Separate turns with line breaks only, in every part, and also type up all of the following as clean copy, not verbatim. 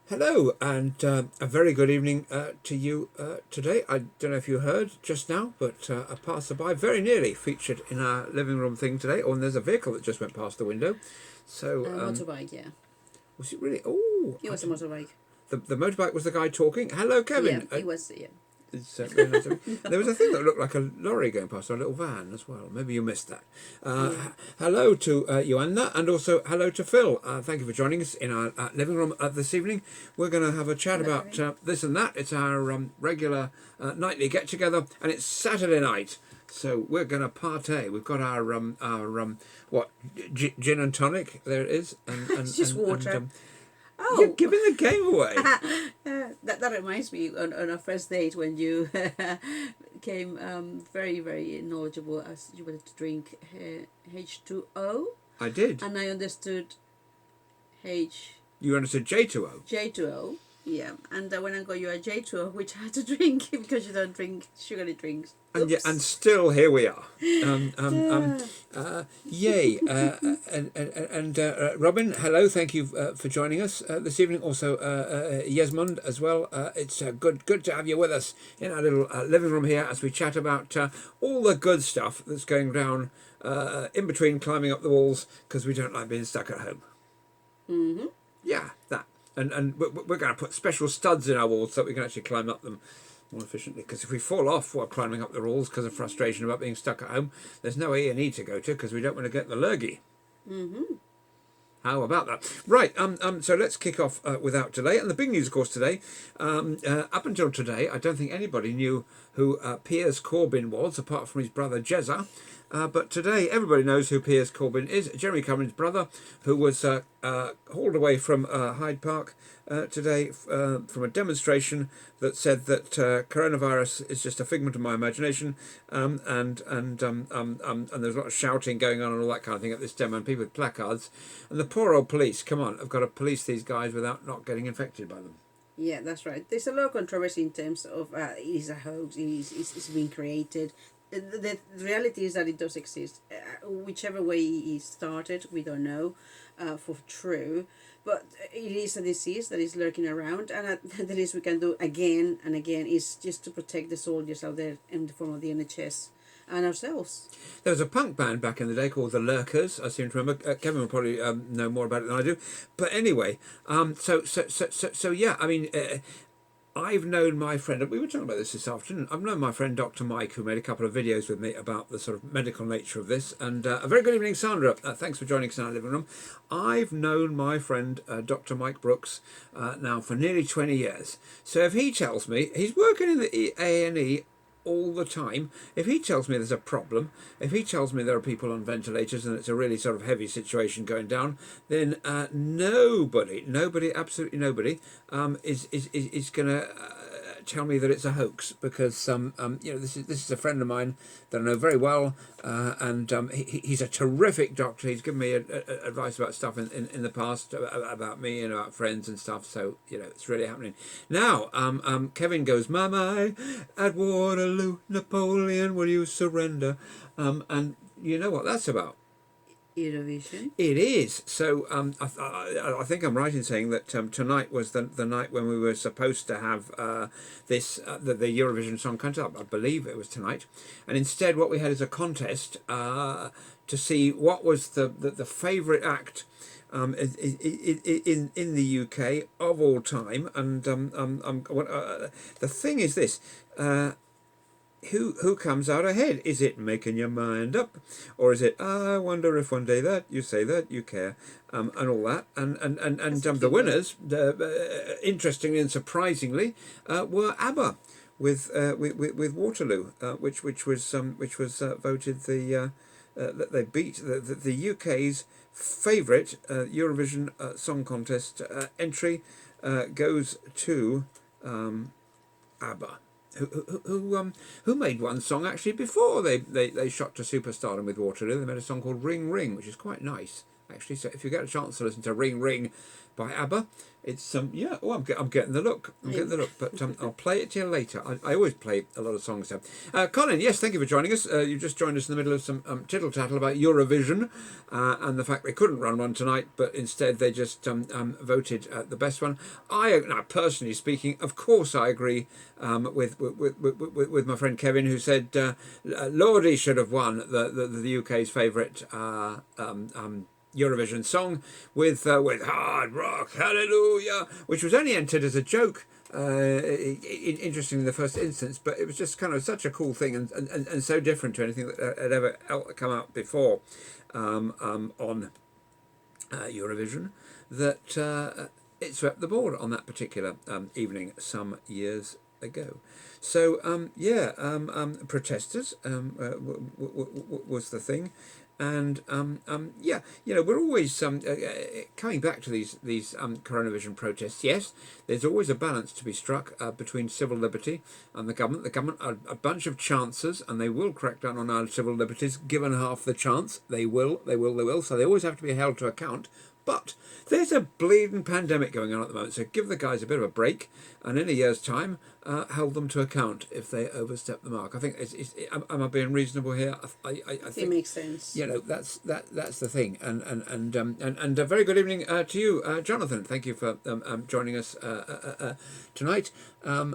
Hello, and a very good evening to you today. I don't know if you heard just now, but a passerby very nearly featured in our living room thing today. Oh, and there's a vehicle that just went past the window. So,
Motorbike, yeah.
was it really? Oh,
It was a motorbike.
the motorbike was the guy talking. Hello,
Yeah,
Kevin.
it was, yeah.
It's very nice of you. There was a thing that looked like a lorry going past, or a little van as well. Maybe you missed that.
Yeah.
Hello to Joanna, and also hello to Phil. Thank you for joining us in our living room this evening. We're going to have a chat
Hello,
about
Erin.
this and that. It's our regular nightly get together, and it's Saturday night. So we're going to partay. We've got our what gin and tonic. There it is,
It's just water.
you're
Oh,
giving the game away.
that reminds me on our first date when you came very, very knowledgeable as you wanted to drink H2O,
I did.
and I understood H
You understood J2O.
J2O. Yeah, and when I got you a J2O, which I had to drink because you don't drink sugary drinks.
And yeah,
Oops.
and still here we are. Yay! Robin, hello. Thank you for joining us this evening. Also, Yesmond as well. It's good to have you with us in our little living room here as we chat about all the good stuff that's going down in between climbing up the walls because we don't like being stuck at home.
Mm-hmm.
Yeah, that. And we're going to put special studs in our walls so that we can actually climb up them more efficiently. Because if we fall off while climbing up the walls because of frustration about being stuck at home, there's no E&E to go to because we don't want to get the lurgy.
Mm-hmm.
How about that? Right, so let's kick off without delay. And the big news, of course, today, up until today, I don't think anybody knew who Piers Corbyn was, apart from his brother Jezza. But today, everybody knows who Piers Corbyn is, Jeremy Corbyn's brother, who was hauled away from Hyde Park today from a demonstration that said that coronavirus is just a figment of my imagination, and there's a lot of shouting going on and all that kind of thing at this demo, and people with placards, and the poor old police, come on, have got to police these guys without not getting infected by them.
Yeah, that's right. There's a lot of controversy in terms of it is a hoax, it's being created. The reality is that it does exist. Whichever way it started, we don't know for true. But it is a disease that is lurking around, and the least we can do again and again is just to protect the soldiers out there in the form of the NHS and ourselves.
There was a punk band back in the day called the Lurkers. I seem to remember. Kevin will probably know more about it than I do. But anyway, so yeah. I mean, I've known my friend. We were talking about this afternoon. I've known my friend Dr. Mike, who made a couple of videos with me about the sort of medical nature of this. And a very good evening, Sandra. Thanks for joining us in our living room. I've known my friend Dr. Mike Brooks now for nearly 20 years. So if he tells me he's working in the A&E all the time, if he tells me there's a problem, if he tells me there are people on ventilators and it's a really sort of heavy situation going down, then nobody, absolutely nobody, is going to tell me that it's a hoax, because this is a friend of mine that I know very well, and he's a terrific doctor. He's given me advice about stuff in the past about me and about friends and stuff. So it's really happening now. Kevin goes, "My, at Waterloo, Napoleon, will you surrender?" And you know what that's about.
Eurovision.
It is. So I think I'm right in saying that tonight was the night when we were supposed to have the Eurovision Song Contest. I believe it was tonight. And instead what we had is a contest to see what was the favourite act in the UK of all time. And the thing is this. Who comes out ahead? Is it Making Your Mind Up, or is it I wonder if one day that you say that you care, and all that, and the winners, interestingly and surprisingly, were ABBA with Waterloo, which was voted that they beat the UK's favourite Eurovision Song Contest entry goes to ABBA. Who made one song actually before they shot to superstardom with Waterloo. They made a song called Ring Ring, which is quite nice. actually. So if you get a chance to listen to Ring Ring by ABBA, it's yeah. Oh, I'm getting the look. I'm getting the look. But I'll play it to you later. I always play a lot of songs there. Colin, yes, thank you for joining us. You just joined us in the middle of some tittle tattle about Eurovision and the fact they couldn't run one tonight, but instead they just voted the best one. Now, personally speaking, of course, I agree with my friend Kevin, who said Lordi should have won the UK's favourite Eurovision song with Hard Rock Hallelujah, which was only entered as a joke. Interesting in the first instance, but it was just kind of such a cool thing and so different to anything that had ever come out before on Eurovision that it swept the board on that particular evening some years ago. So protesters was the thing. And yeah, we're always coming back to these Coronavision protests. Yes, there's always a balance to be struck between civil liberty and the government. The government are a bunch of chancers, and they will crack down on our civil liberties given half the chance. They will. So they always have to be held to account. But there's a bleeding pandemic going on at the moment, so give the guys a bit of a break, and in a year's time, hold them to account if they overstep the mark. I think am I being reasonable here? I think
it makes sense.
That's the thing. And a very good evening to you, Jonathan. Thank you for joining us tonight. So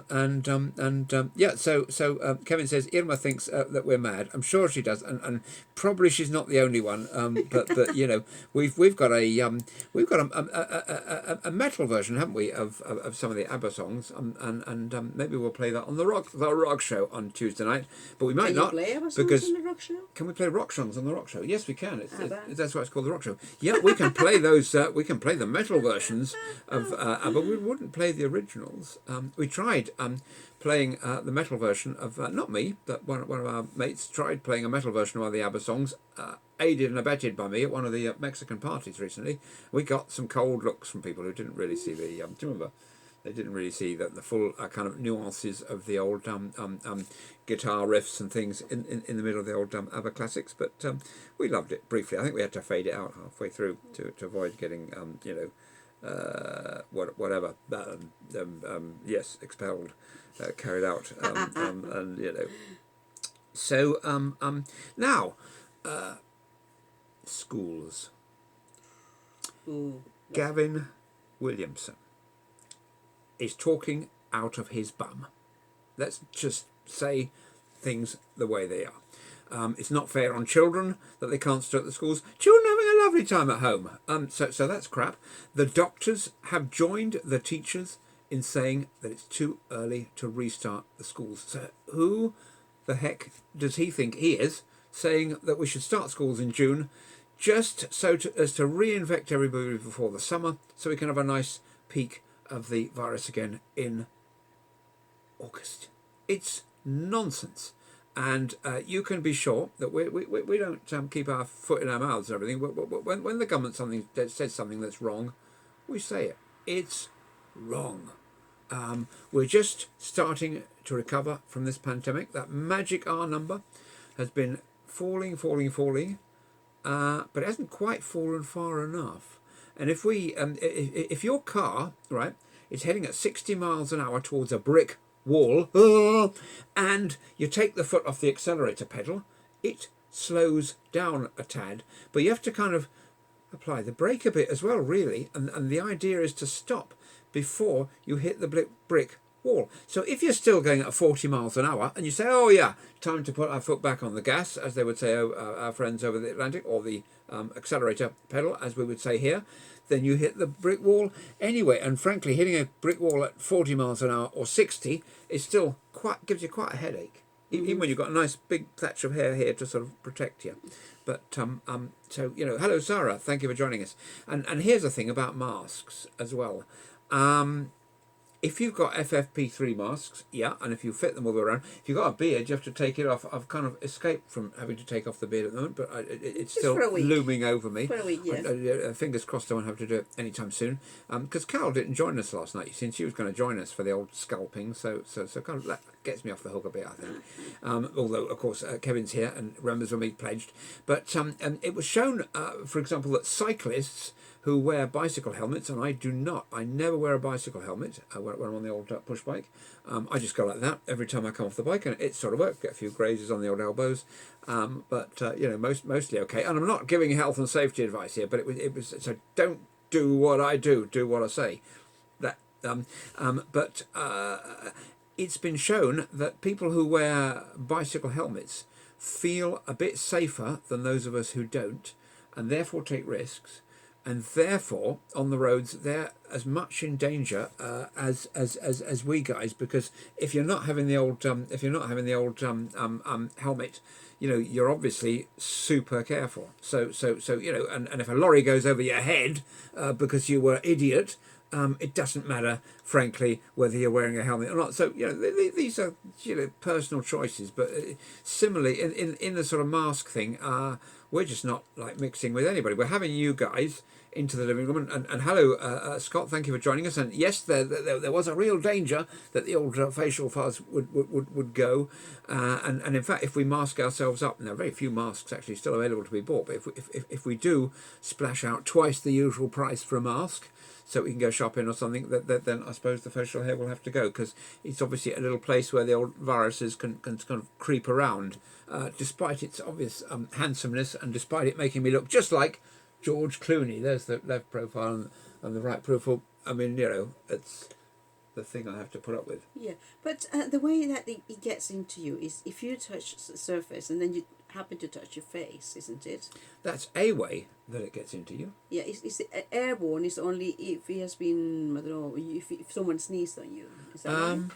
Kevin says Irma thinks that we're mad. I'm sure she does, and probably she's not the only one. But we've got a metal version, haven't we, of some of the ABBA songs, and maybe we'll play that on the rock show on Tuesday night. But we might not, because
on the rock show?
Can we play rock songs on the rock show? Yes, we can. That's why it's called the rock show. Yeah, we can play those. We can play the metal versions of ABBA. We wouldn't play the originals. We tried playing the metal version of not me, but one of our mates tried playing a metal version of one of the ABBA songs, aided and abetted by me at one of the Mexican parties recently. We got some cold looks from people who didn't really see the. Do you remember? They didn't really see the full kind of nuances of the old guitar riffs and things in the middle of the old ABBA classics. But we loved it briefly. I think we had to fade it out halfway through to avoid getting expelled, carried out, and So now, schools.
Ooh.
Gavin Williamson is talking out of his bum. Let's just say things the way they are. It's not fair on children that they can't start at the schools. Children are having a lovely time at home. So that's crap. The doctors have joined the teachers in saying that it's too early to restart the schools. So who the heck does he think he is, saying that we should start schools in June just as to reinfect everybody before the summer, so we can have a nice peak of the virus again in August? It's nonsense. And you can be sure that we don't keep our foot in our mouths and everything. When the government says something that's wrong, we say it. It's wrong. We're just starting to recover from this pandemic. That magic R number has been falling, but it hasn't quite fallen far enough. And if your car, right, is heading at 60 miles an hour towards a brick wall, and you take the foot off the accelerator pedal, it slows down a tad. But you have to kind of apply the brake a bit as well, really. And the idea is to stop before you hit the brick wall. So if you're still going at 40 miles an hour and you say, oh yeah, time to put our foot back on the gas, as they would say, our friends over the Atlantic, or the accelerator pedal, as we would say here, then you hit the brick wall anyway. And frankly, hitting a brick wall at 40 miles an hour or 60 is still gives you quite a headache, even when you've got a nice big thatch of hair here to sort of protect you. But so hello Sarah, thank you for joining us. And here's the thing about masks as well. If you've got FFP3 masks, yeah, and if you fit them all the way around, if you've got a beard, you have to take it off. I've kind of escaped from having to take off the beard at the moment, but it's still looming over me.
For a week, yeah.
Fingers crossed I won't have to do it anytime soon. Because Carol didn't join us last night. Since she was going to join us for the old scalping, so kind of gets me off the hook a bit, I think. Although, of course, Kevin's here and remembers when we pledged. But it was shown, for example, that cyclists who wear bicycle helmets, and I do not. I never wear a bicycle helmet when I'm on the old push bike. I just go like that every time I come off the bike, and it sort of works. Get a few grazes on the old elbows, but mostly okay. And I'm not giving health and safety advice here, but it was so don't do what I do what I say. That but it's been shown that people who wear bicycle helmets feel a bit safer than those of us who don't, and therefore take risks. And therefore, on the roads, they're as much in danger as we guys, because if you're not having the old helmet, you're obviously super careful. So and if a lorry goes over your head because you were idiot, it doesn't matter, frankly, whether you're wearing a helmet or not. So these are personal choices. But similarly, in the sort of mask thing, we're just not like mixing with anybody. We're having you guys into the living room, and hello, Scott. Thank you for joining us. And yes, there was a real danger that the old facial fuzz would go, and in fact, if we mask ourselves up, and there are very few masks actually still available to be bought. But if we do splash out twice the usual price for a mask, so we can go shopping or something, then I suppose the facial hair will have to go, because it's obviously a little place where the old viruses can kind of creep around, despite its obvious handsomeness, and despite it making me look just like George Clooney. There's the left profile and the right profile. I mean, it's the thing I have to put up with.
Yeah, but the way that it gets into you is if you touch the surface and then you happen to touch your face, isn't it?
That's a way that it gets into you.
Yeah, it's airborne. It's only if it has been, I don't know, if someone sneezed on you. Is that right?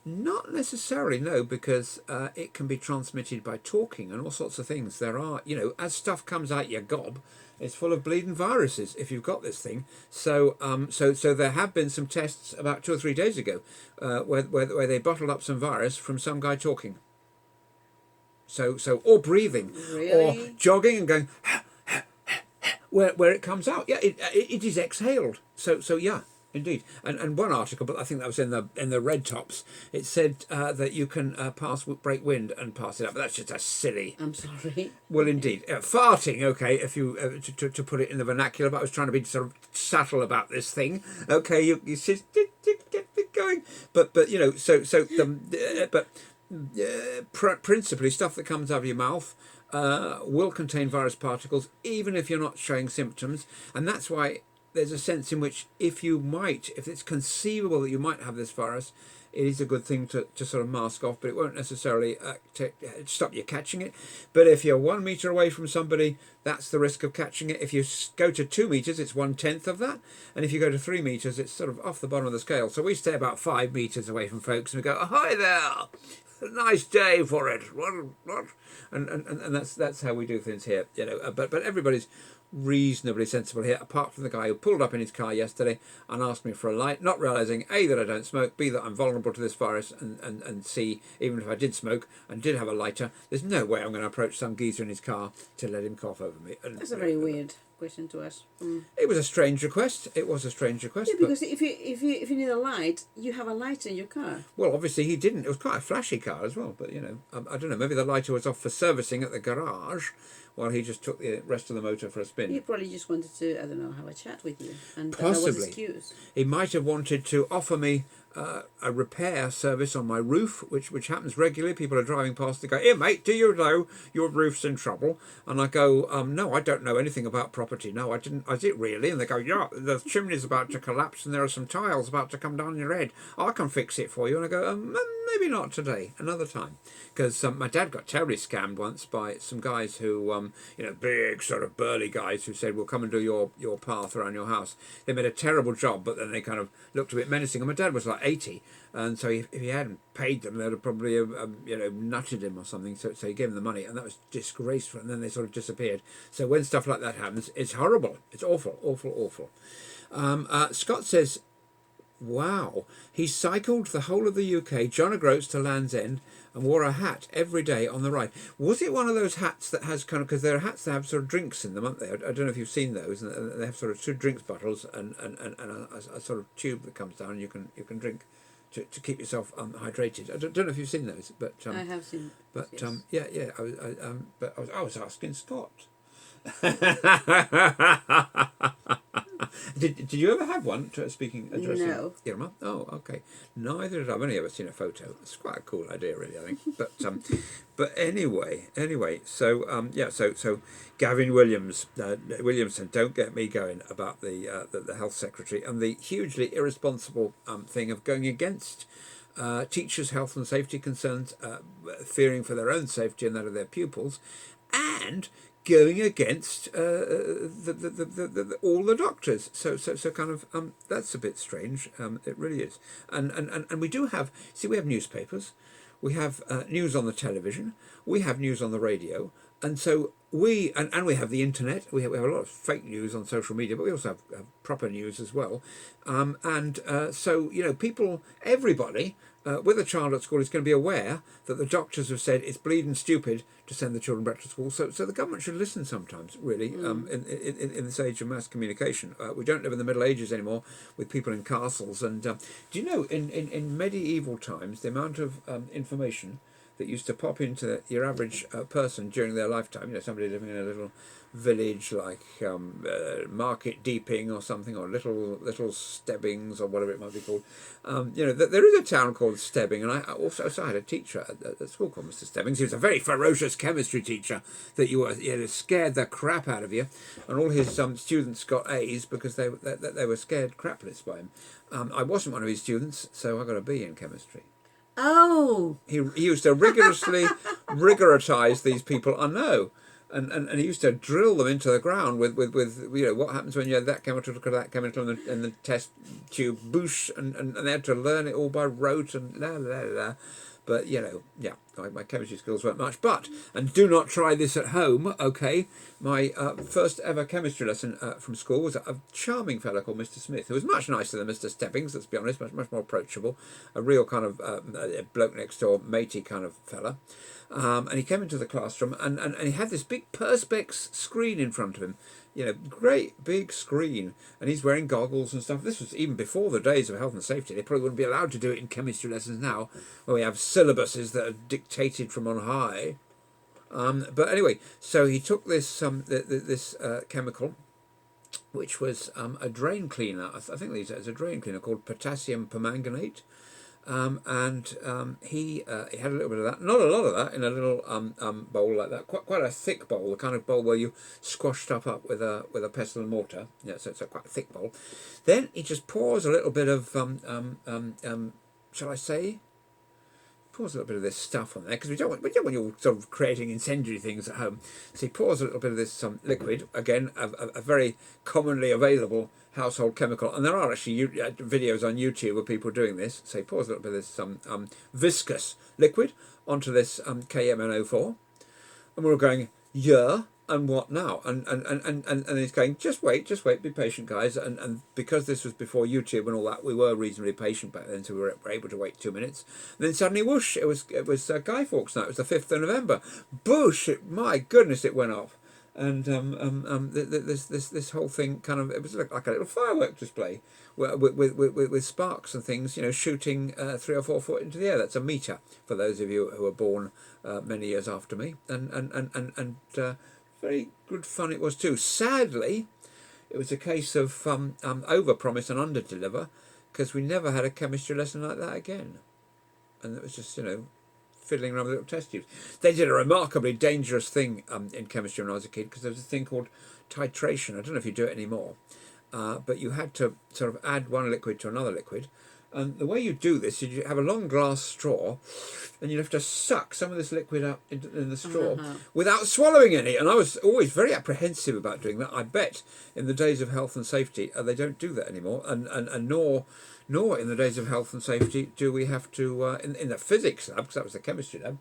Not necessarily, no, because it can be transmitted by talking and all sorts of things. There are, as stuff comes out your gob, it's full of bleeding viruses if you've got this thing. So there have been some tests about 2 or 3 days ago where they bottled up some virus from some guy talking. So or breathing,
Really?
or jogging and going where it comes out. Yeah, it is exhaled. So yeah. Indeed, and one article, but I think that was in the Red Tops. It said that you can break wind and pass it up. But that's just a silly.
I'm sorry.
Well, indeed, farting. Okay, if you to put it in the vernacular, but I was trying to be sort of subtle about this thing. Okay, you just get it going, but principally stuff that comes out of your mouth will contain virus particles, even if you're not showing symptoms, and that's why there's a sense in which if it's conceivable that you might have this virus, it is a good thing to sort of mask off, but it won't necessarily stop you catching it. But if you're 1 metre away from somebody, that's the risk of catching it. If you go to 2 metres, it's 1/10 of that. And if you go to 3 metres, it's sort of off the bottom of the scale. So we stay about 5 metres away from folks and we go, "Hi there, nice day for it." What? And that's how we do things here, But everybody's reasonably sensible here, apart from the guy who pulled up in his car yesterday and asked me for a light, not realising A, that I don't smoke, B, that I'm vulnerable to this virus, and C, even if I did smoke and did have a lighter, there's no way I'm going to approach some geezer in his car to let him cough over me. And,
That's a very weird question to ask.
It was a strange request. It was a strange request.
Yeah, because if you need a light, you have a lighter in your car.
Well, obviously he didn't. It was quite a flashy car as well, but I don't know. Maybe the lighter was off for servicing at the garage, while he just took the rest of the motor for a spin.
He probably just wanted to, I don't know, have a chat with you, and
Possibly.
that was his excuse.
He might have wanted to offer me a repair service on my roof, which happens regularly. People are driving past and go, "Here, mate, do you know your roof's in trouble?" And I go, "No, I don't know anything about property. No, I didn't. Is it really?" And they go, "Yeah, the chimney's about to collapse and there are some tiles about to come down your head. I can fix it for you." And I go, "Maybe not today, another time." Because my dad got terribly scammed once by some guys who, big sort of burly guys who said, "We'll come and do your path around your house." They made a terrible job, but then they kind of looked a bit menacing. And my dad was like 80, and so if he hadn't paid them, they'd have probably nutted him or something. So he gave them the money, and that was disgraceful. And then they sort of disappeared. So when stuff like that happens, it's horrible. It's awful, awful, awful. Scott says, "Wow, he cycled the whole of the UK, John O'Groats to Land's End, and wore a hat every day on the ride." Was it one of those hats that has kind of, because there are hats that have sort of drinks in them, aren't they? I don't know if you've seen those, and they have sort of 2 drinks bottles and a sort of tube that comes down, and you can drink to keep yourself hydrated. I don't know if you've seen those, but
I have seen.
but
Yes.
yeah. I was asking Scott. Did you ever have one? Speaking addressing
No.
Irma? Oh, okay. Neither did I. I've only ever seen a photo. It's quite a cool idea, really. I think. But anyway. So so Gavin Williamson. Don't get me going about the health secretary and the hugely irresponsible thing of going against teachers' health and safety concerns, fearing for their own safety and that of their pupils, and going against all the doctors. So kind of that's a bit strange. It really is. And we do have, we have newspapers, we have news on the television, we have news on the radio, and so we have the internet. We have a lot of fake news on social media, but we also have proper news as well. So people, everybody with a child at school is going to be aware that the doctors have said it's bleeding stupid to send the children back to school. So the government should listen sometimes, really, in this age of mass communication. We don't live in the Middle Ages anymore with people in castles. And do you know, in medieval times, the amount of information that used to pop into your average person during their lifetime, somebody living in a little village like Market Deeping or something, or little Stebbings or whatever it might be called. There is a town called Stebbing, and I also had a teacher at school called Mr. Stebbings. He was a very ferocious chemistry teacher that scared the crap out of you, and all his students got A's because they were scared crapless by him. I wasn't one of his students, so I got a B in chemistry.
Oh.
He used to rigorously rigoritize these people. I know. And he used to drill them into the ground with what happens when you have that chemical, look at that chemical in the test tube, boosh, and they had to learn it all by rote and la la la. But my chemistry skills weren't much. And do not try this at home, okay? My first ever chemistry lesson from school was a charming fellow called Mr. Smith, who was much nicer than Mr. Stebbings, let's be honest, much more approachable, a real kind of bloke next door, matey kind of fella. And he came into the classroom and he had this big Perspex screen in front of him, great big screen, and he's wearing goggles and stuff. This was even before the days of health and safety. They probably wouldn't be allowed to do it in chemistry lessons now, where we have syllabuses that are dictated from on high. But anyway, so he took this this chemical, which was a drain cleaner. I think they use it as a drain cleaner, called potassium permanganate. He had a little bit of that, not a lot of that, in a little bowl like that, quite a thick bowl, the kind of bowl where you squash stuff up with a pestle and mortar. So it's a quite a thick bowl. Then he just pours a little bit of shall I say? Pours a little bit of this stuff on there, because we don't want you sort of creating incendiary things at home. So he pours a little bit of this liquid, again a very commonly available household chemical, and there are actually videos on YouTube of people doing this. So he pours a little bit of this viscous liquid onto this KMNO4, and we're all going, yeah, and what now? And he's going, just wait, be patient, guys. And because this was before YouTube and all that, we were reasonably patient back then, so we were able to wait 2 minutes. And then suddenly, whoosh! It was Guy Fawkes night. It was the 5th of November. Boosh! My goodness, it went off. And this whole thing kind of, it was like a little firework display with sparks and things, shooting 3 or 4 foot into the air. That's a meter for those of you who were born many years after me. And very good fun it was too. Sadly, it was a case of over-promise and under-deliver, because we never had a chemistry lesson like that again. And it was just, fiddling around with little test tubes. They did a remarkably dangerous thing in chemistry when I was a kid, because there was a thing called titration. I don't know if you do it anymore, but you had to sort of add one liquid to another liquid. And the way you do this is you have a long glass straw, and you have to suck some of this liquid up in the straw without swallowing any. And I was always very apprehensive about doing that. I bet in the days of health and safety they don't do that anymore, and nor in the days of health and safety do we have to, in the physics lab, because that was the chemistry lab,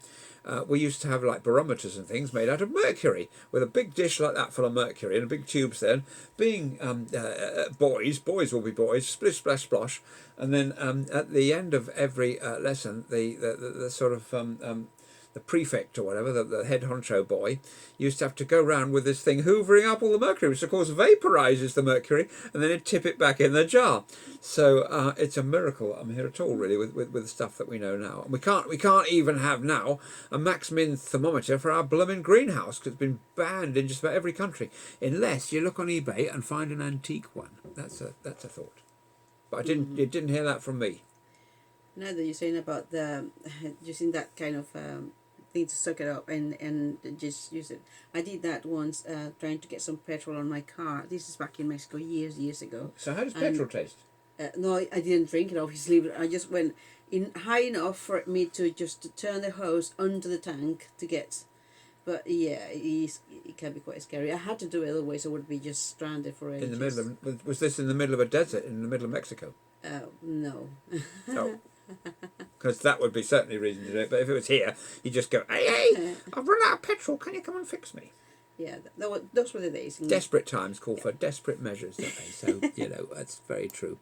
we used to have like barometers and things made out of mercury, with a big dish like that full of mercury and a big tubes there. Being boys will be boys, splish, splash, splosh. And then at the end of every lesson, the sort of the prefect or whatever, the head honcho boy, used to have to go round with this thing hoovering up all the mercury, which of course vaporizes the mercury, and then he'd tip it back in the jar. So it's a miracle I'm here at all, really, with the stuff that we know now. And we can't even have now a max min thermometer for our blooming greenhouse, because it's been banned in just about every country, unless you look on eBay and find an antique one. That's a thought. But you didn't hear that from me.
Now that you're saying about the using that kind of thing to suck it up and just use it, I did that once, trying to get some petrol on my car. This is back in Mexico years ago.
So how does petrol taste?
No, I didn't drink it, obviously, but I just went in high enough for me to just turn the hose under the tank to get. But yeah, it can be quite scary. I had to do it, otherwise I would be just stranded for ages.
In the middle of, was this in the middle of a desert, in the middle of Mexico?
No.
No. Because that would be certainly a reason to do it. But if it was here, you just go, hey, I've run out of petrol. Can you come and fix me?
Yeah, those were the days.
Desperate times call for desperate measures, don't they? So, that's very true.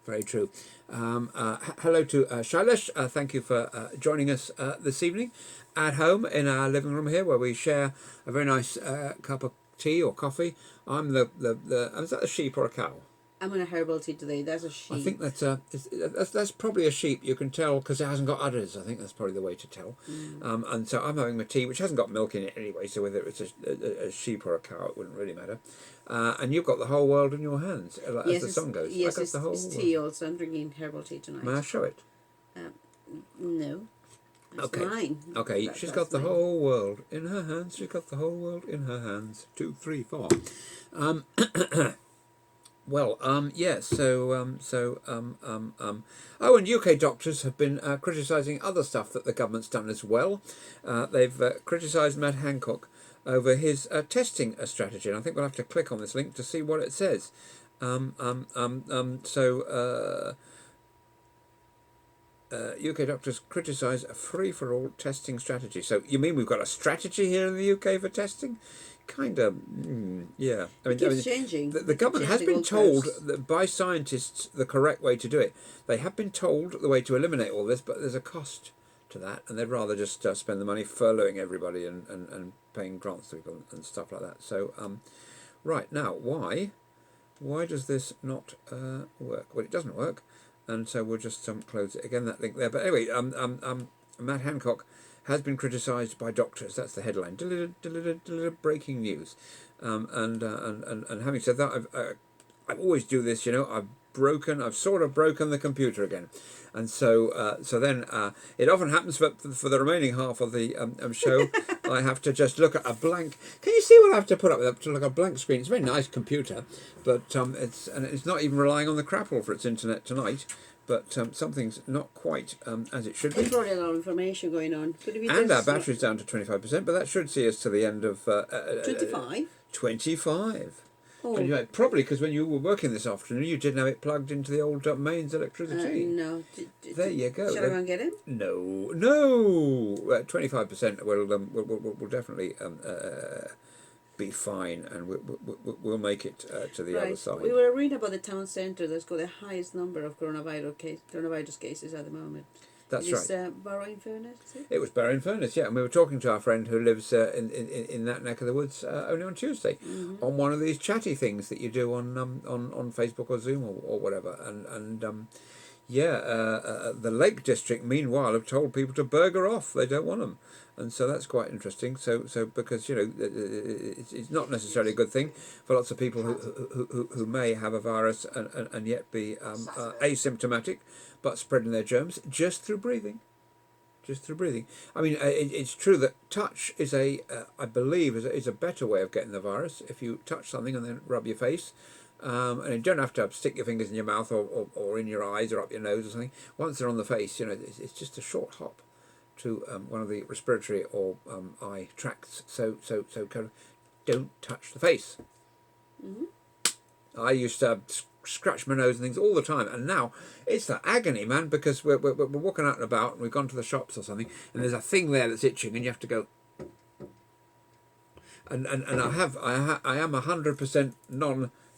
Very true. Hello to Shailesh. Thank you for joining us this evening at home in our living room here, where we share a very nice cup of tea or coffee. I'm is that a sheep or a cow?
I'm on a herbal tea today. That's a sheep.
I think that's probably a sheep. You can tell because it hasn't got udders. I think that's probably the way to tell. And so I'm having my tea, which hasn't got milk in it anyway. So whether it's a sheep or a cow, it wouldn't really matter. And you've got the whole world in your hands, as the song goes.
Yes,
I got the whole
it's tea also. I'm drinking herbal tea tonight.
May I show it?
No. That's
Okay.
mine.
Okay, she's got the whole world in her hands. She's got the whole world in her hands. 2, 3, 4. Well, yes. Oh, and UK doctors have been criticising other stuff that the government's done as well. They've criticised Matt Hancock over his testing strategy, and I think we'll have to click on this link to see what it says. UK doctors criticise a free-for-all testing strategy. So you mean we've got a strategy here in the UK for testing? Kind of, yeah.
It keeps changing.
The government has been told that by scientists the correct way to do it. They have been told the way to eliminate all this, but there's a cost to that, and they'd rather just spend the money furloughing everybody and paying grants to people and stuff like that. So, right now, why does this not work? Well, it doesn't work, and so we'll just close it again. That link there. But anyway, Matt Hancock has been criticised by doctors. That's the headline. Breaking news. And having said that, I always do this. I've sort of broken the computer again, and so then it often happens for the remaining half of the show. I have to just look at a blank. Can you see what I have to put up with? To look at a blank screen. It's a very nice computer, but it's not even relying on the crapple for its internet tonight. But something's not quite as it should be.
There's probably a lot of information going on.
And our battery's down to 25%, but that should see us to the end of
25.
25.
Oh.
And probably because when you were working this afternoon, you didn't have it plugged into the old mains electricity.
No.
There you go.
Shall I go and get it?
No. 25% will definitely be fine, and we'll make it to the other side.
We were reading about the town centre that's got the highest number of coronavirus cases at the moment.
That's right.
Barrow-in-Furness, is it?
It was Barrow-in-Furness, yeah, and we were talking to our friend who lives in that neck of the woods only on Tuesday, on one of these chatty things that you do on Facebook or Zoom or whatever, and the Lake District meanwhile have told people to burger off. They don't want them. And so that's quite interesting. So because it's not necessarily a good thing for lots of people who may have a virus and yet be asymptomatic, but spreading their germs just through breathing. I mean, it's true that touch is I believe is a better way of getting the virus. If you touch something and then rub your face. And you don't have to stick your fingers in your mouth or in your eyes or up your nose or something. Once they're on the face, it's just a short hop to one of the respiratory or eye tracts. So kind of don't touch the face. I used to scratch my nose and things all the time, and now it's the agony, man, because we're walking out and about and we've gone to the shops or something, and there's a thing there that's itching, and you have to go. And I am 100%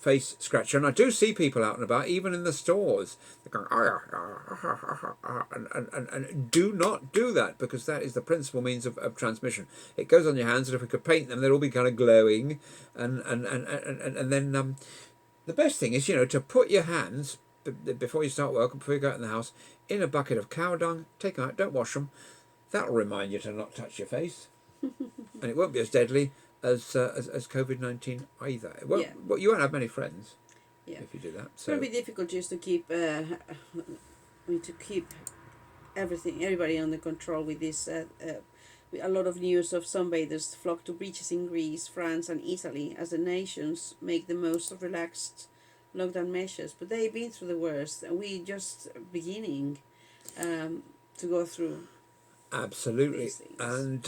face scratcher. And I do see people out and about, even in the stores. They're going, and do not do that, because that is the principal means of transmission. It goes on your hands, and if we could paint them, they'd all be kind of glowing. And then the best thing is, to put your hands, before you start work, before you go out in the house, in a bucket of cow dung, take them out, don't wash them. That'll remind you to not touch your face. And it won't be as deadly as COVID-19 either. Well, you won't have many friends if you do that. So
it'll be difficult just to keep everybody under control with this. With a lot of news of sunbathers flock to beaches in Greece, France, and Italy as the nations make the most of relaxed lockdown measures. But they've been through the worst, and we just beginning to go through.
Absolutely. And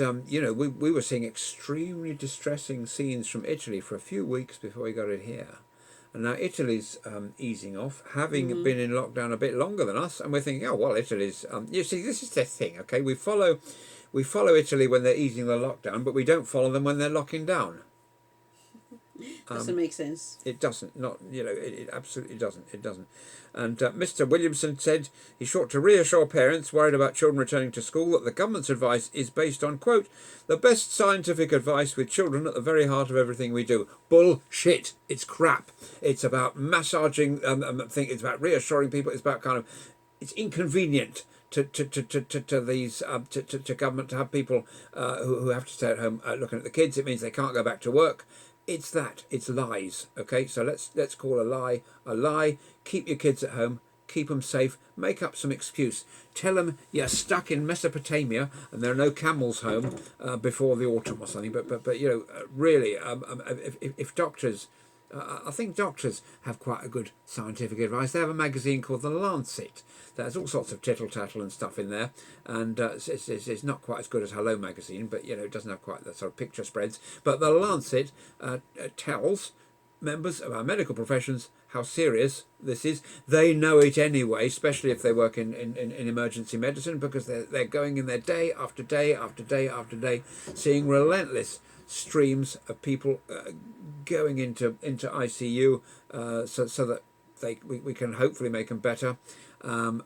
we were seeing extremely distressing scenes from Italy for a few weeks before we got it here. And now Italy's easing off, having been in lockdown a bit longer than us, and we're thinking, oh well, Italy's you see, this is the thing, okay? We follow Italy when they're easing the lockdown, but we don't follow them when they're locking down.
Doesn't make sense.
It doesn't. It absolutely doesn't. It doesn't. And Mr. Williamson said he sought to reassure parents worried about children returning to school that the government's advice is based on, quote, the best scientific advice with children at the very heart of everything we do. Bullshit. It's crap. It's about massaging. It's about reassuring people. It's about it's inconvenient to these to government to have people who have to stay at home looking at the kids. It means they can't go back to work. It's that. It's lies. Okay, so let's call a lie a lie. Keep your kids at home. Keep them safe. Make up some excuse. Tell them you're stuck in Mesopotamia and there are no camels home before the autumn or something. But really, if doctors. I think doctors have quite a good scientific advice. They have a magazine called The Lancet. There's all sorts of tittle-tattle and stuff in there. And it's not quite as good as Hello magazine, but, it doesn't have quite the sort of picture spreads. But The Lancet tells members of our medical professions how serious this is. They know it anyway, especially if they work in emergency medicine, because they're going in there day after day after day after day, seeing relentless streams of people going into ICU so that we can hopefully make them better. I'm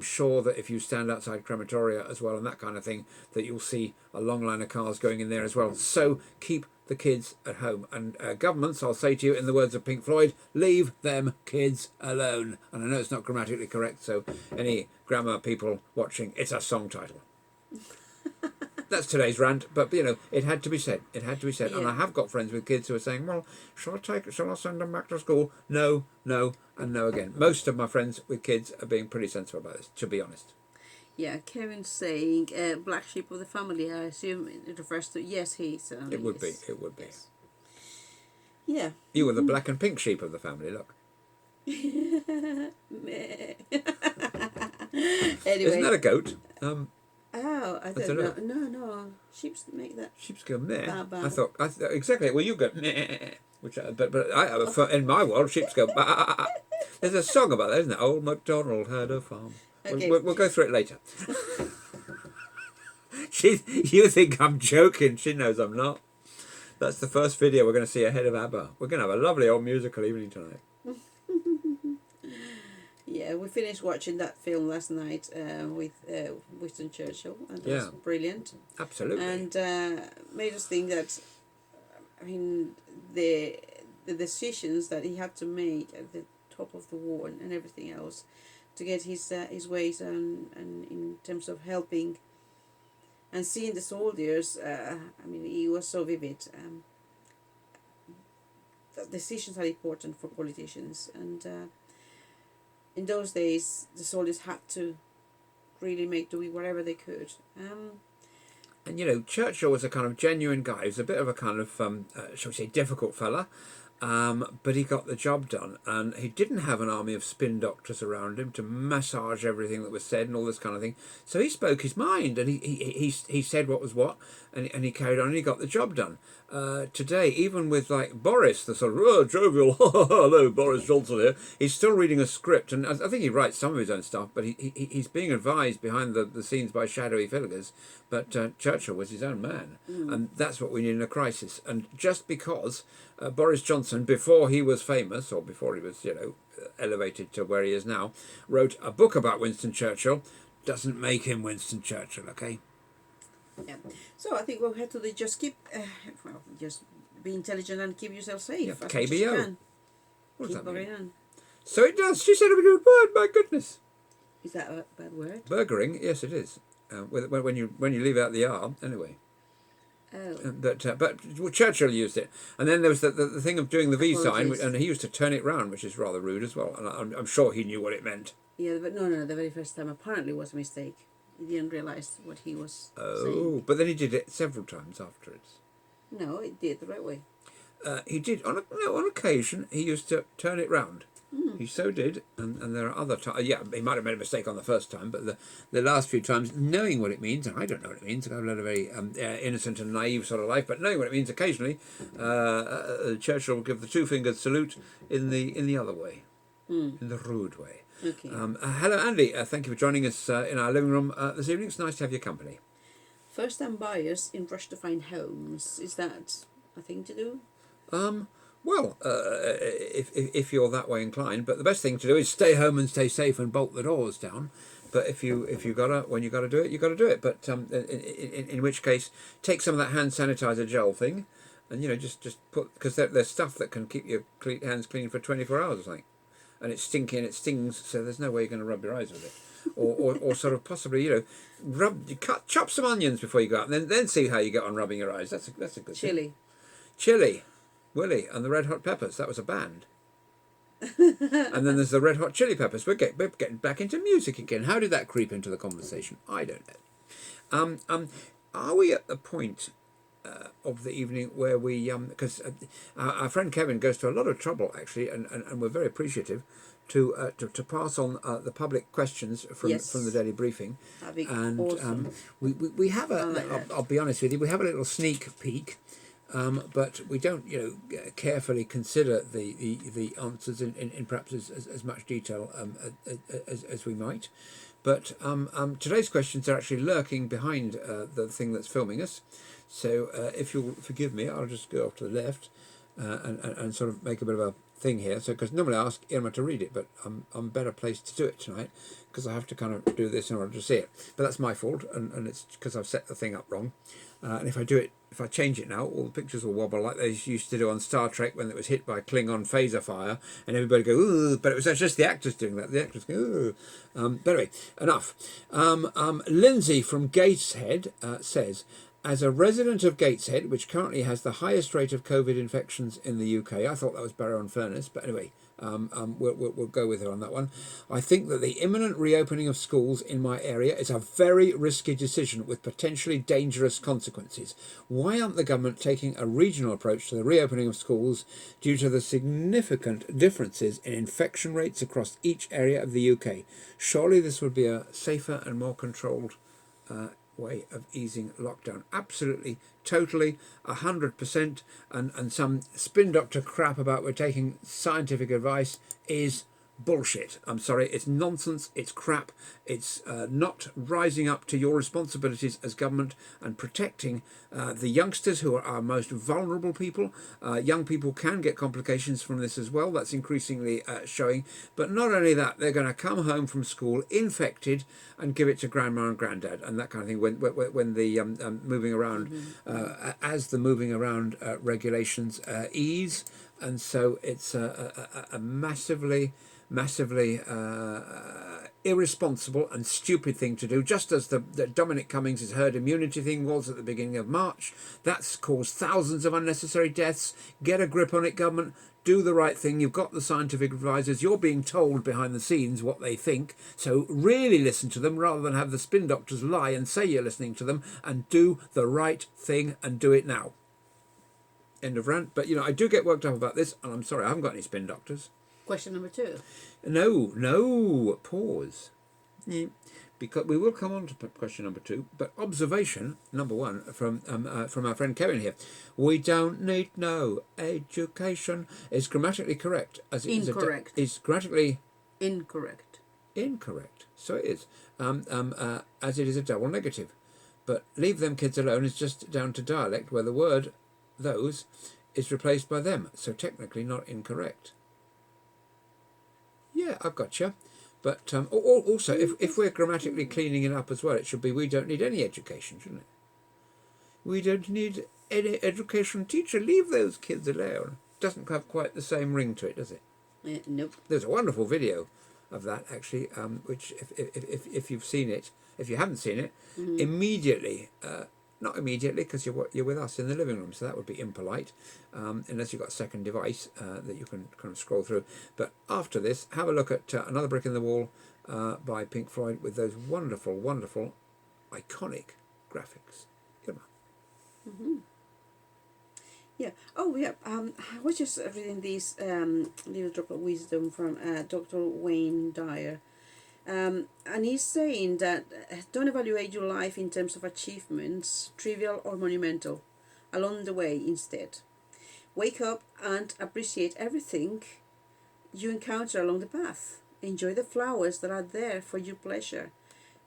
sure that if you stand outside crematoria as well and that kind of thing, that you'll see a long line of cars going in there as well. So keep the kids at home. And governments, I'll say to you in the words of Pink Floyd, leave them kids alone. And I know it's not grammatically correct, so any grammar people watching, it's a song title. That's today's rant, but it had to be said. It had to be said. Yeah. And I have got friends with kids who are saying, well, shall I send them back to school? No, and no again. Most of my friends with kids are being pretty sensible about this, to be honest.
Yeah, Kevin's saying black sheep of the family. I assume it refers to, yes, he certainly
It would be.
Yes. Yeah.
You were the black and pink sheep of the family, look.
Anyway.
Isn't that a goat?
Oh, I don't know. No. Sheeps make that.
Sheeps go meh.
Bah, bah.
I thought exactly. Well, you go meh, which in my world, sheeps go bah. There's a song about that, isn't there? Old MacDonald had a farm.
Okay.
We'll go through it later. You think I'm joking? She knows I'm not. That's the first video we're going to see ahead of ABBA. We're going to have a lovely old musical evening tonight.
Yeah, we finished watching that film last night with Winston Churchill, and it was brilliant.
Absolutely.
And made us think that, the decisions that he had to make at the top of the war and everything else to get his ways and in terms of helping and seeing the soldiers, he was so vivid. The decisions are important for politicians, and in those days, the soldiers had to really make do with whatever they could.
And Churchill was a kind of genuine guy. He was a bit of a kind of, shall we say, difficult fella. But he got the job done, and he didn't have an army of spin doctors around him to massage everything that was said and all this kind of thing. So he spoke his mind, and he said what was what, and he carried on, and he got the job done. Today, even with like Boris, the sort of jovial, hello, Boris Johnson here, he's still reading a script, and I think he writes some of his own stuff, but he's being advised behind the scenes by shadowy figures. But Churchill was his own man, and that's what we need in a crisis. And just because Boris Johnson Johnson, before he was famous, or before he was, elevated to where he is now, wrote a book about Winston Churchill. Doesn't make him Winston Churchill, okay?
Yeah. So I think we'll have to just keep, just be intelligent and keep yourself safe.
Yeah,
As much as you
KBO.
can.
What does
Keep
that mean?
going on.
So it does. She said a good word. My goodness.
Is that a bad word?
Burgering, yes, it is. When you leave out the R, anyway.
Oh.
But Churchill used it, and then there was the thing of doing the V sign,
Apologies.
and he used to turn it round, which is rather rude as well. And I'm sure he knew what it meant.
Yeah, but no, the very first time apparently was a mistake. He didn't realise what he was
Oh,
saying.
but then he did it several times afterwards.
No, it did the right way.
He did on occasion. He used to turn it round. He so did, and there are other times. Yeah, he might have made a mistake on the first time, but the last few times, knowing what it means, and I don't know what it means. I've led a very innocent and naive sort of life, but knowing what it means, occasionally, Churchill will give the two-fingered salute in the other way, in the rude way.
Okay.
Hello, Andy. Thank you for joining us in our living room this evening. It's nice to have your company.
First-time buyers in rush to find homes. Is that a thing to do?
Well, if you're that way inclined, but the best thing to do is stay home and stay safe and bolt the doors down. But if you gotta do it, you gotta do it. But in which case, take some of that hand sanitizer gel thing, and just put, because there's stuff that can keep your hands clean for 24 hours or something, and it's stinky and it stings, so there's no way you're going to rub your eyes with it, or sort of possibly chop some onions before you go out, and then see how you get on rubbing your eyes. That's a good thing. Chili. Willie and the Red Hot Peppers. That was a band. And then there's the Red Hot Chili Peppers. We're getting back into music again. How did that creep into the conversation? I don't know. Are we at the point of the evening where we because our friend Kevin goes to a lot of trouble actually, and we're very appreciative to pass on the public questions from the daily briefing.
That'd be
And
awesome.
we have I'll be honest with you, we have a little sneak peek. But we don't, carefully consider the answers in perhaps as much detail as we might. But today's questions are actually lurking behind the thing that's filming us. So if you'll forgive me, I'll just go off to the left and sort of make a bit of a thing here. So because normally I ask Irma to read it, but I'm better placed to do it tonight because I have to kind of do this in order to see it. But that's my fault, and it's because I've set the thing up wrong. And if I change it now, all the pictures will wobble like they used to do on Star Trek when it was hit by Klingon phaser fire, and everybody go, ooh, but it was just the actors doing that. The actors go, ooh. But anyway, enough. Lindsay from Gateshead says, as a resident of Gateshead, which currently has the highest rate of COVID infections in the UK, I thought that was Barrow-on-Furness, but anyway, we'll go with her on that one. I think that the imminent reopening of schools in my area is a very risky decision with potentially dangerous consequences. Why aren't the government taking a regional approach to the reopening of schools due to the significant differences in infection rates across each area of the UK? Surely this would be a safer and more controlled way of easing lockdown. Absolutely, totally, 100%, and some spin doctor crap about we're taking scientific advice is bullshit. I'm sorry, it's nonsense, it's crap, it's not rising up to your responsibilities as government and protecting the youngsters who are our most vulnerable people. Young people can get complications from this as well, that's increasingly showing, but not only that, they're going to come home from school infected and give it to grandma and granddad and that kind of thing when the moving around, as the moving around regulations ease, and so it's a massively irresponsible and stupid thing to do, just as the Dominic Cummings' herd immunity thing was at the beginning of March. That's caused thousands of unnecessary deaths. Get a grip on it, government. Do the right thing. You've got the scientific advisors. You're being told behind the scenes what they think. So really listen to them rather than have the spin doctors lie and say you're listening to them, and do the right thing and do it now. End of rant. But, I do get worked up about this, and I'm sorry, I haven't got any spin doctors.
Question number 2.
No, pause. Yeah. Because we will come on to question number 2, but observation number 1 from our friend Kevin here. We don't need no education is grammatically correct as it
Incorrect.
is grammatically
Incorrect.
So it is as it is a double negative. But leave them kids alone is just down to dialect, where the word those is replaced by them, so technically not incorrect. Yeah, I've got you. But also, if we're grammatically cleaning it up as well, it should be we don't need any education, shouldn't it? We don't need any education teacher. Leave those kids alone. Doesn't have quite the same ring to it, does it?
Nope.
There's a wonderful video of that actually, which if you've seen it, if you haven't seen it, immediately, not immediately because you're with us in the living room, so that would be impolite, unless you've got a second device that you can kind of scroll through. But after this, have a look at Another Brick in the Wall by Pink Floyd with those wonderful, wonderful, iconic graphics. Good one.
Yeah. Oh, yeah. I was just reading this little drop of wisdom from Dr. Wayne Dyer. And he's saying that don't evaluate your life in terms of achievements, trivial or monumental, along the way instead. Wake up and appreciate everything you encounter along the path. Enjoy the flowers that are there for your pleasure.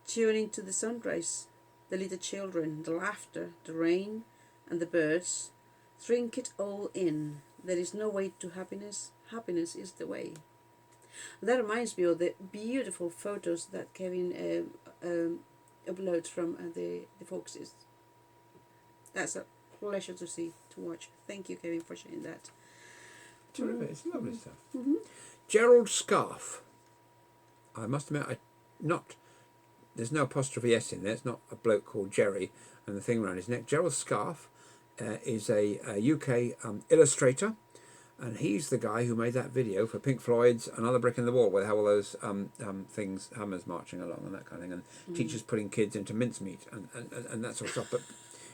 Tune into the sunrise, the little children, the laughter, the rain, and the birds. Drink it all in. There is no way to happiness. Happiness is the way. That reminds me of the beautiful photos that Kevin uploads from the Foxes. That's a pleasure to see, to watch. Thank you, Kevin, for sharing that.
Terrific. It's lovely stuff.
Mm-hmm.
Gerald Scarfe. I must admit, there's no apostrophe S in there. It's not a bloke called Jerry and the thing around his neck. Gerald Scarfe is a UK illustrator, and he's the guy who made that video for Pink Floyd's Another Brick in the Wall, where they have all those things, hammers marching along and that kind of thing, and teachers putting kids into mincemeat and that sort of stuff. But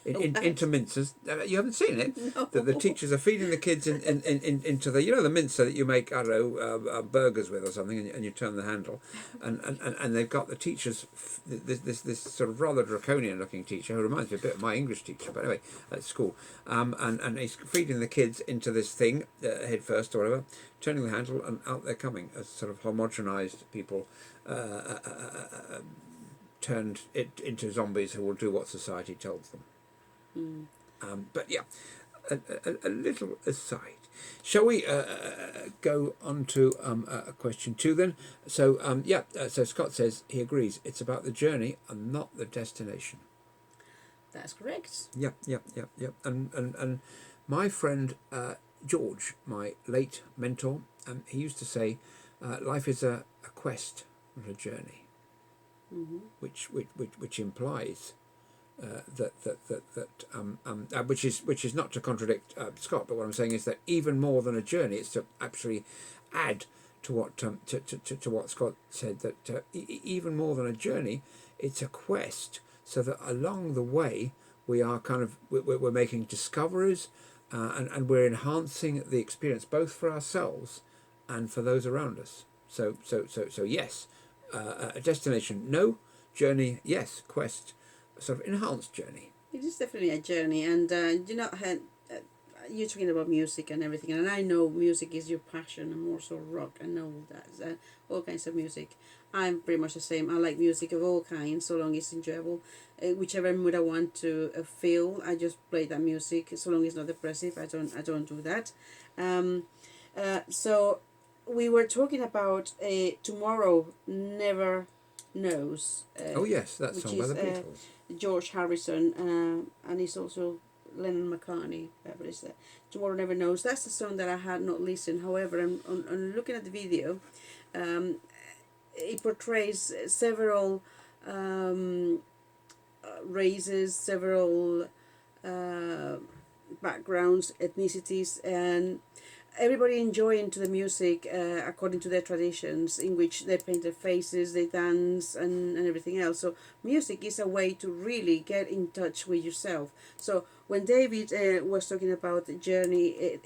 into minces, you haven't seen it.
No.
The teachers are feeding the kids into the the mincer that you make, I don't know, burgers with or something, and you turn the handle, and they've got the teachers, this sort of rather draconian looking teacher who reminds me a bit of my English teacher, but anyway, at school, and he's feeding the kids into this thing head first or whatever, turning the handle, and out they're coming as sort of homogenized people. Turned it into zombies who will do what society tells them. But yeah, a little aside. Shall we go on to a question 2 then? So so Scott says he agrees. It's about the journey and not the destination.
That's correct.
Yep. And my friend George, my late mentor, he used to say, life is a quest, not a journey, which implies. Which is not to contradict Scott, but what I'm saying is that even more than a journey, it's to actually add to what to what Scott said, that even more than a journey, it's a quest, so that along the way we are we're making discoveries, and we're enhancing the experience both for ourselves and for those around us. So yes, a destination no, journey yes, quest. Sort of enhanced journey.
It is definitely a journey, and you're talking about music and everything, and I know music is your passion, and more so rock. I know that all kinds of music. I'm pretty much the same. I like music of all kinds, so long it's enjoyable. Whichever mood I want to feel, I just play that music. So long it's not depressive, I don't do that. So we were talking about Tomorrow Never Knows.
Oh yes, that song by the Beatles.
George Harrison, and it's also Lennon McCartney. But it's Tomorrow Never Knows. That's the song that I had not listened. However, on looking at the video, it portrays several races, several backgrounds, ethnicities, and everybody enjoying to the music according to their traditions, in which they paint their faces, they dance, and everything else. So music is a way to really get in touch with yourself. So when David was talking about the journey,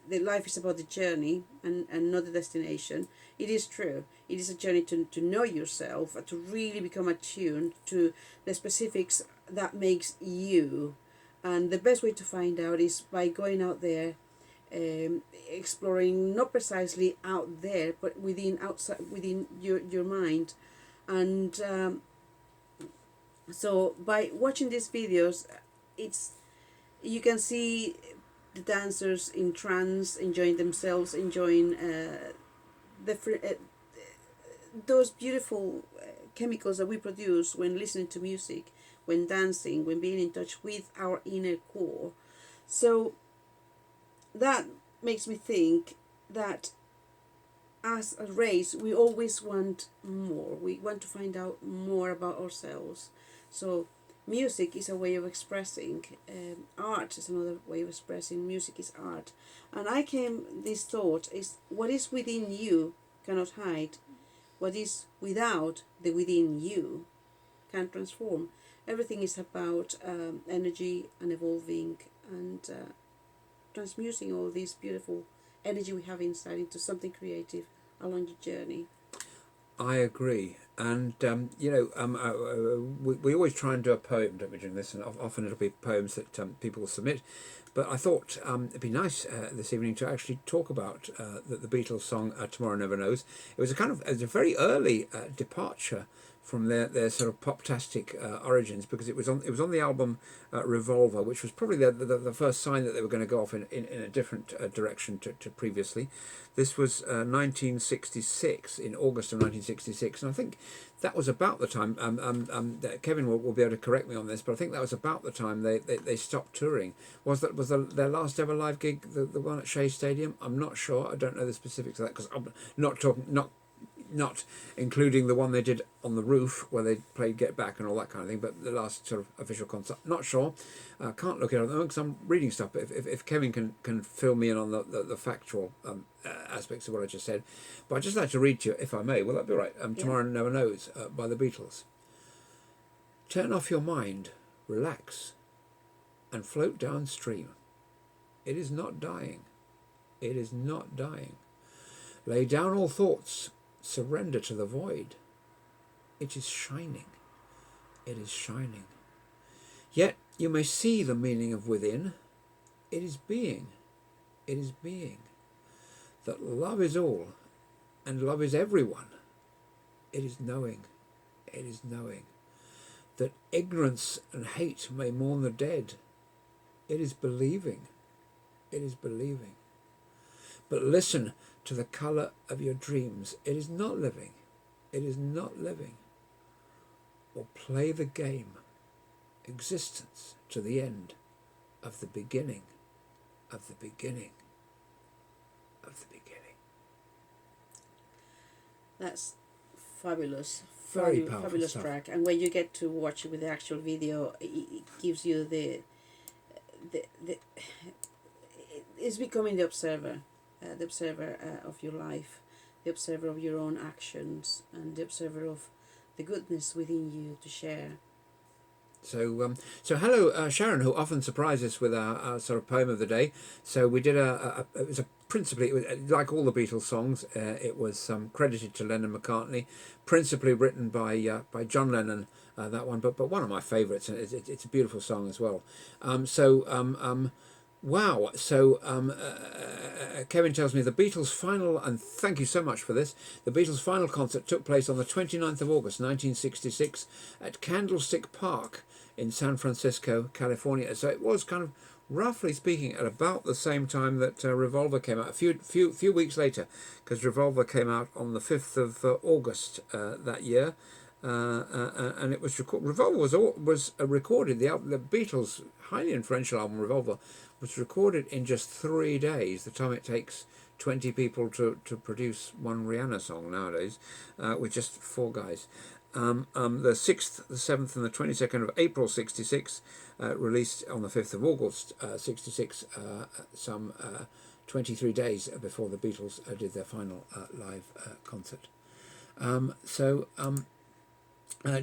the life is about the journey and not the destination. It is true. It is a journey to know yourself, to really become attuned to the specifics that makes you. And the best way to find out is by going out there, exploring, not precisely out there, but within your mind. And so by watching these videos, you can see the dancers in trance, enjoying themselves, enjoying the those beautiful chemicals that we produce when listening to music, when dancing, when being in touch with our inner core. So that makes me think that as a race, we always want more. We want to find out more about ourselves. So music is a way of expressing. Art is another way of expressing. Music is art. And I came, this thought is, what is within you cannot hide. What is without the within you can transform. Everything is about energy and evolving and transmuting all this beautiful energy we have inside into something creative along the journey.
I agree, and we always try and do a poem, don't we, during this, and often it'll be poems that people will submit. But I thought it'd be nice this evening to actually talk about the Beatles song "Tomorrow Never Knows." It was it was a very early departure from their sort of pop-tastic origins, because it was on the album Revolver, which was probably the first sign that they were going to go off in a different direction to previously. This was 1966, in August of 1966, and I think that was about the time. Kevin will be able to correct me on this, but I think that was about the time they stopped touring. Was their last ever live gig the one at Shea Stadium? I'm not sure. I don't know the specifics of that, because I'm not including the one they did on the roof where they played Get Back and all that kind of thing, but the last sort of official concert, not sure. Can't look it up because I'm reading stuff, but if Kevin can fill me in on the factual aspects of what I just said. But I'd just like to read to you, if I may. Will that be all right? Tomorrow Never Knows by the Beatles. Turn off your mind, relax, and float downstream. It is not dying. It is not dying. Lay down all thoughts. Surrender to the void. It is shining. It is shining. Yet you may see the meaning of within. It is being. It is being. That love is all, and love is everyone. It is knowing. It is knowing. That ignorance and hate may mourn the dead. It is believing. It is believing. But listen to the colour of your dreams. It is not living. It is not living. Or play the game. Existence to the end of the beginning of the beginning of the beginning.
That's fabulous.
Very powerful
fabulous
stuff.
track. And when you get to watch it with the actual video, it gives you the it's becoming the observer of your life, the observer of your own actions, and the observer of the goodness within you to share.
So hello, Sharon, who often surprises us with our sort of poem of the day. So we did it was principally, it was, like all the Beatles songs, it was credited to Lennon McCartney, principally written by John Lennon, that one, but one of my favourites, and it's a beautiful song as well. Wow. So Kevin tells me the Beatles' final, and thank you so much for this, the Beatles' final concert took place on the 29th of August 1966 at Candlestick Park in San Francisco, California. So it was kind of, roughly speaking, at about the same time that Revolver came out, a few weeks later, because Revolver came out on the 5th of August that year. And it was Revolver was recorded. The Beatles' highly influential album Revolver was recorded in just 3 days, the time it takes 20 people to produce one Rihanna song nowadays, with just 4 guys. The 6th, the 7th, and the 22nd of April '66, released on the 5th of August '66, some 23 days before the Beatles did their final live concert.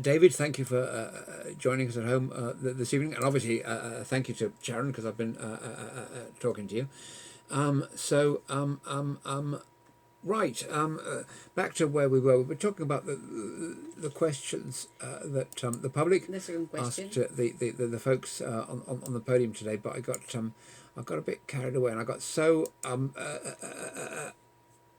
David, thank you for joining us at home this evening, and obviously thank you to Sharon, because I've been talking to you. Right, back to where we were. We were talking about the questions that the public asked the folks on the podium today, but I got a bit carried away, and I got so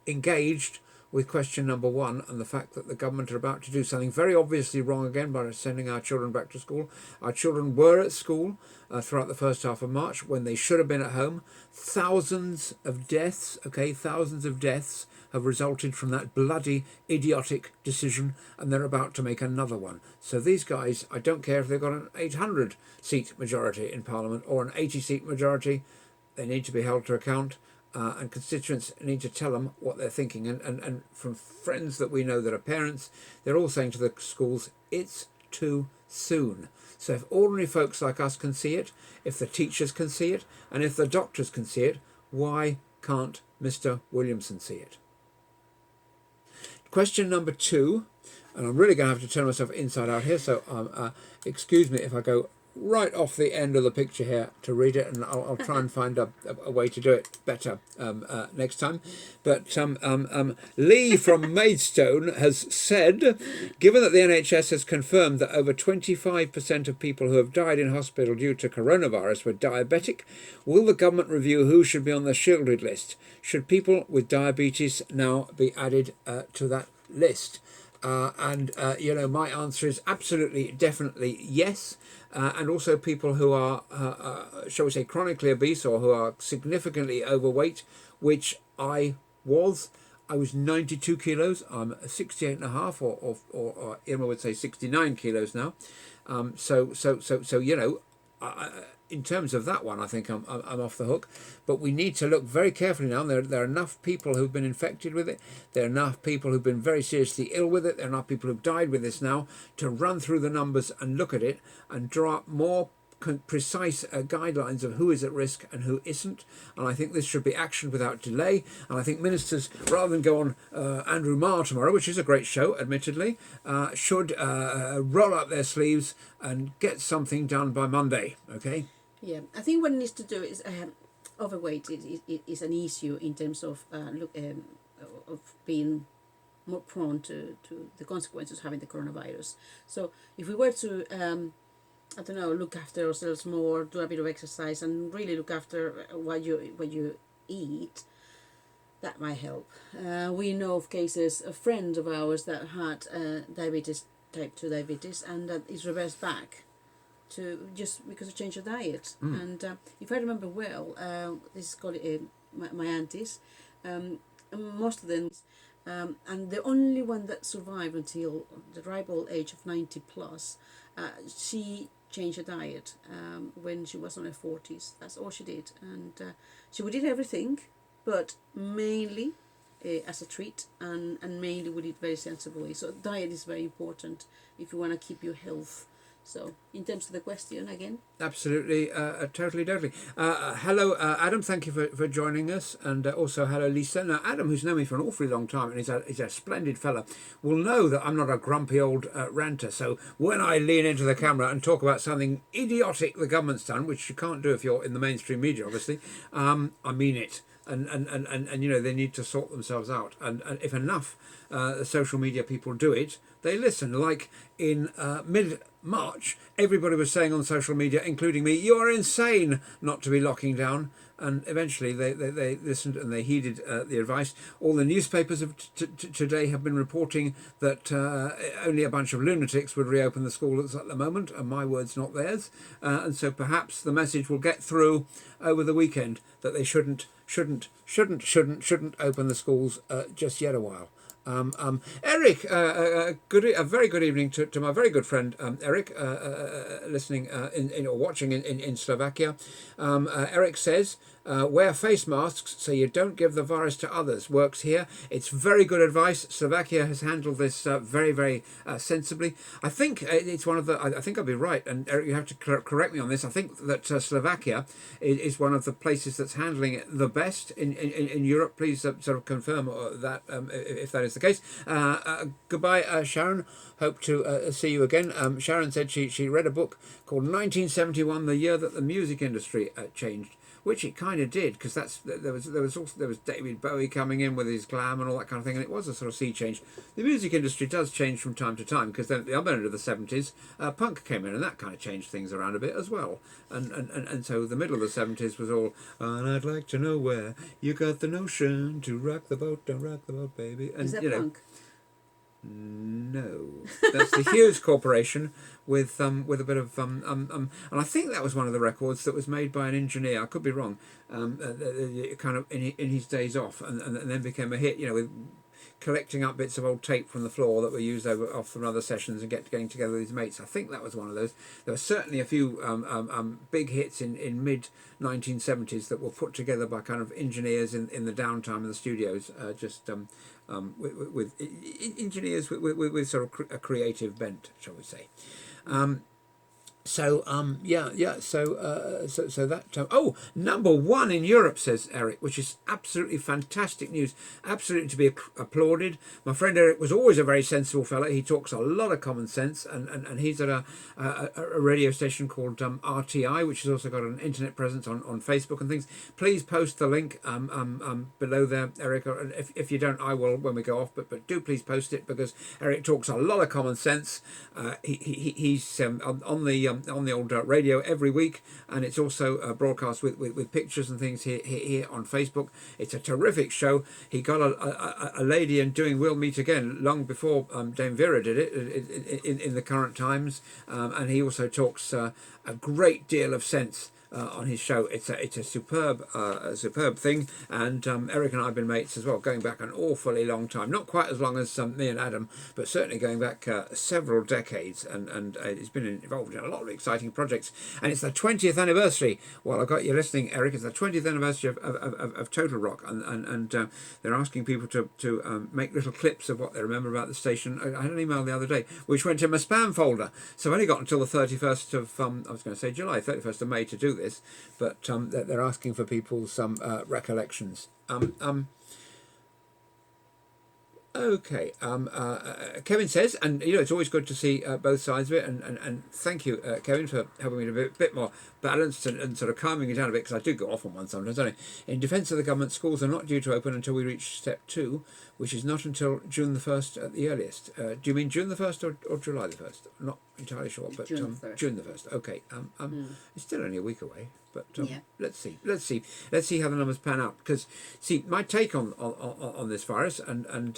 engaged with question number 1 and the fact that the government are about to do something very obviously wrong again by sending our children back to school. Our children were at school throughout the first half of March when they should have been at home. Thousands of deaths, thousands of deaths have resulted from that bloody, idiotic decision, and they're about to make another one. So these guys, I don't care if they've got an 800-seat majority in Parliament or an 80-seat majority, they need to be held to account. And constituents need to tell them what they're thinking. And from friends that we know that are parents, they're all saying to the schools, it's too soon. So if ordinary folks like us can see it, if the teachers can see it, and if the doctors can see it, why can't Mr. Williamson see it? Question number 2, and I'm really going to have to turn myself inside out here, so excuse me if I go right off the end of the picture here to read it, and I'll try and find a way to do it better next time. But Lee from Maidstone has said, given that the NHS has confirmed that over 25% of people who have died in hospital due to coronavirus were diabetic, will the government review who should be on the shielded list? Should people with diabetes now be added to that list? My answer is absolutely, definitely yes. And also people who are, shall we say, chronically obese or who are significantly overweight, which I was. I was 92 kilos. I'm 68 and a half, or Irma would say 69 kilos now. In terms of that one, I think I'm off the hook. But we need to look very carefully now. There are enough people who've been infected with it. There are enough people who've been very seriously ill with it. There are enough people who've died with this now to run through the numbers and look at it and draw up more precise guidelines of who is at risk and who isn't. And I think this should be actioned without delay. And I think ministers, rather than go on Andrew Marr tomorrow, which is a great show, admittedly, should roll up their sleeves and get something done by Monday. Okay.
Yeah, I think what it needs to do is overweight is an issue in terms of of being more prone to the consequences of having the coronavirus. So if we were to look after ourselves more, do a bit of exercise, and really look after what you eat, that might help. We know of cases, a friend of ours that had diabetes, type 2 diabetes, and that is reversed back to just because of change of diet. And if I remember well, this is called my aunties, most of them, and the only one that survived until the ripe old age of 90 plus, she changed her diet when she was in her 40s. That's all she did. And she would eat everything, but mainly as a treat, and mainly would eat very sensibly. So diet is very important if you want to keep your health. So, in terms of the question again.
Absolutely, totally. Hello, Adam, thank you for joining us. And also, hello, Lisa. Now, Adam, who's known me for an awfully long time and is a splendid fella, will know that I'm not a grumpy old ranter. So, when I lean into the camera and talk about something idiotic the government's done, which you can't do if you're in the mainstream media, obviously, I mean it. And they need to sort themselves out. And if enough social media people do it, they listen. Like in mid-March, everybody was saying on social media, including me, you are insane not to be locking down. And eventually they listened and they heeded the advice. All the newspapers of today have been reporting that only a bunch of lunatics would reopen the schools at the moment, and my words, not theirs. And so perhaps the message will get through over the weekend that they shouldn't open the schools just yet a while. Eric, a very good evening to my very good friend Eric, listening or watching in Slovakia. Eric says, wear face masks so you don't give the virus to others. Works here. It's very good advice. Slovakia has handled this very, very sensibly. I think it's one of the. I think I'll be right, and Eric, you have to correct me on this. I think that Slovakia is one of the places that's handling it the best in Europe. Please sort of confirm that if that is the case. Goodbye, Sharon. Hope to see you again. Sharon said she read a book called 1971, the year that the music industry changed. which it kind of did, because there was David Bowie coming in with his glam and all that kind of thing, and it was a sort of sea change. The music industry does change from time to time, because then at the other end of the 70s, punk came in, and that kind of changed things around a bit as well. And so the middle of the 70s was all, and I'd like to know where you got the notion to rock the boat, don't rock the boat, baby. And
Is that
you know,
punk?
no, that's the Hughes Corporation with a bit of and I think that was one of the records that was made by an engineer. I could be wrong. Kind of in his days off, and then became a hit. You know, with collecting up bits of old tape from the floor that were used off from other sessions and getting together with his mates. I think that was one of those. There were certainly a few big hits in mid 1970s that were put together by kind of engineers in the downtime in the studios, with engineers with sort of a creative bent, shall we say. So that number one in Europe, says Eric, which is absolutely fantastic news, absolutely to be applauded. My friend Eric was always a very sensible fellow. He talks a lot of common sense, and he's at a radio station called RTI, which has also got an internet presence on Facebook and things. Please post the link below there, Eric. If you don't, I will when we go off. But do please post it, because Eric talks a lot of common sense. He's on the old radio every week, and it's also broadcast with pictures and things here on Facebook. It's a terrific show. He got a lady in doing We'll Meet Again long before Dame Vera did it in the current times, and he also talks a great deal of sense on his show. It's a superb thing, and Eric and I have been mates as well, going back an awfully long time. Not quite as long as me and Adam, but certainly going back several decades, and he's been involved in a lot of exciting projects. And it's the 20th anniversary. Well, I've got you listening, Eric. It's the 20th anniversary of Total Rock, and they're asking people to make little clips of what they remember about the station. I had an email the other day which went in my spam folder, so I only got until the 31st of I was going to say July, 31st of May to do this, but they're asking for people's recollections. Okay. Kevin says, and you know, it's always good to see both sides of it, and thank you, Kevin, for helping me to be a bit more balanced and sort of calming it down a bit, because I do go off on one sometimes, don't I? In defence of the government, schools are not due to open until we reach step 2, which is not until June the 1st at the earliest. Do you mean June the 1st or July the 1st? I'm not entirely sure, but June the 1st. Okay. It's still only a week away, but let's see how the numbers pan out. Because see, my take on this virus, and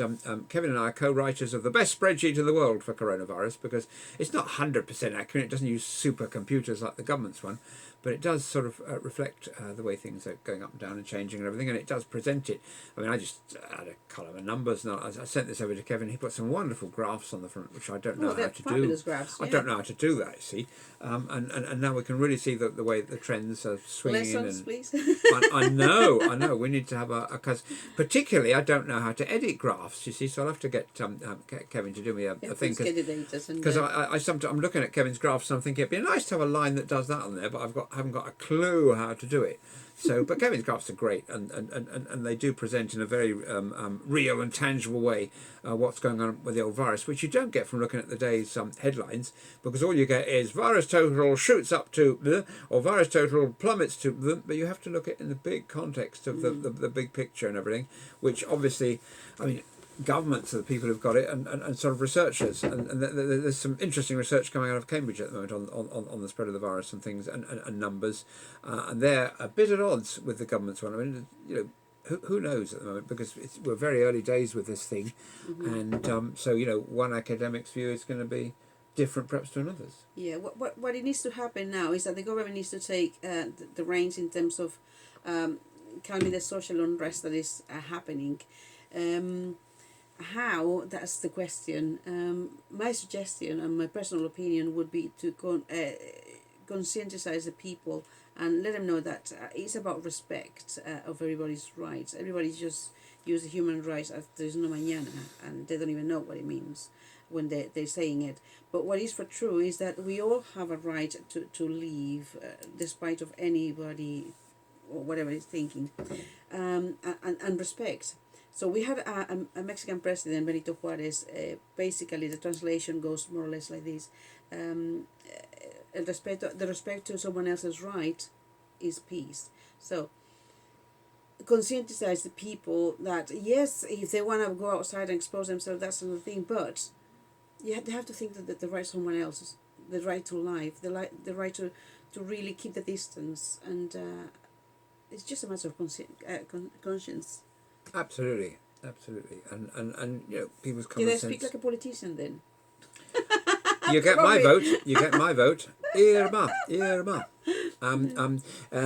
Kevin and I are co-writers of the best spreadsheet in the world for coronavirus, because it's not 100% accurate. It doesn't use supercomputers like the government's one, but it does sort of reflect the way things are going up and down and changing and everything, and it does present it. I mean, I just had a column of numbers, and I sent this over to Kevin. He put some wonderful graphs on the front, which I don't know how to do.
Graphs, yeah.
I don't know how to do that, you see. And now we can really see the way the trends are swinging.
Lessons, please.
I know. We need to have because particularly I don't know how to edit graphs, you see. So I'll have to get Kevin to do me a thing, because I'm looking at Kevin's graphs and I'm thinking it'd be nice to have a line that does that on there, but haven't got a clue how to do it. So, but Kevin's graphs are great, and they do present in a very real and tangible way what's going on with the old virus, which you don't get from looking at the day's headlines, because all you get is virus total shoots up to bleh, or virus total plummets to bleh, but you have to look at it in the big context of the big picture and everything, which obviously, I mean, governments are the people who've got it, and sort of researchers, and there's some interesting research coming out of Cambridge at the moment on the spread of the virus and things, and numbers, and they're a bit at odds with the government's one. I mean, you know, who knows at the moment, because we're very early days with this thing, and so you know, one academic's view is going to be different perhaps to another's.
Yeah, what it needs to happen now is that the government needs to take the reins in terms of calming the social unrest that is happening. How, that's the question. My suggestion and my personal opinion would be to conscientize the people and let them know that it's about respect of everybody's rights. Everybody just use the human rights as there's no mañana, and they don't even know what it means when they're saying it. But what is for true is that we all have a right to live despite of anybody or whatever is thinking, and respect. So we had a Mexican president, Benito Juarez. Basically, the translation goes more or less like this: the respect to someone else's right is peace. So conscientize the people that yes, if they want to go outside and expose themselves, that's another thing. But they have to think that the right to someone else, the right to life, the right to really keep the distance, and it's just a matter of conscience.
Absolutely, absolutely, and you know, people's
Did
common
I
sense.
speak like a politician then?
You get my
Probably.
vote. You get my vote. Irma, Irma.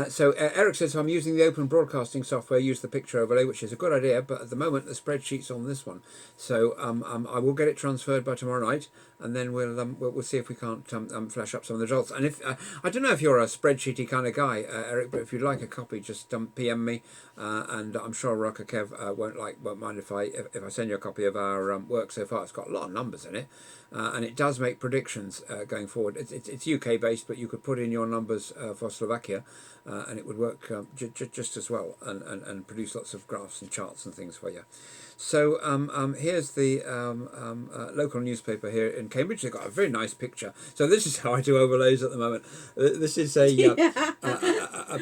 So Eric says, I'm using the open broadcasting software, use the picture overlay, which is a good idea, but at the moment the spreadsheet's on this one. So I will get it transferred by tomorrow night, and then we'll see if we can't flash up some of the results. And if I don't know if you're a spreadsheety kind of guy, Eric, but if you'd like a copy, just PM me, and I'm sure Rocker Kev won't mind if I send you a copy of our work so far. It's got a lot of numbers in it. And it does make predictions going forward. It's UK based, but you could put in your numbers for Slovakia, and it would work just as well, and produce lots of graphs and charts and things for you. So here's the local newspaper here in Cambridge. They've got a very nice picture. So this is how I do overlays at the moment. This is a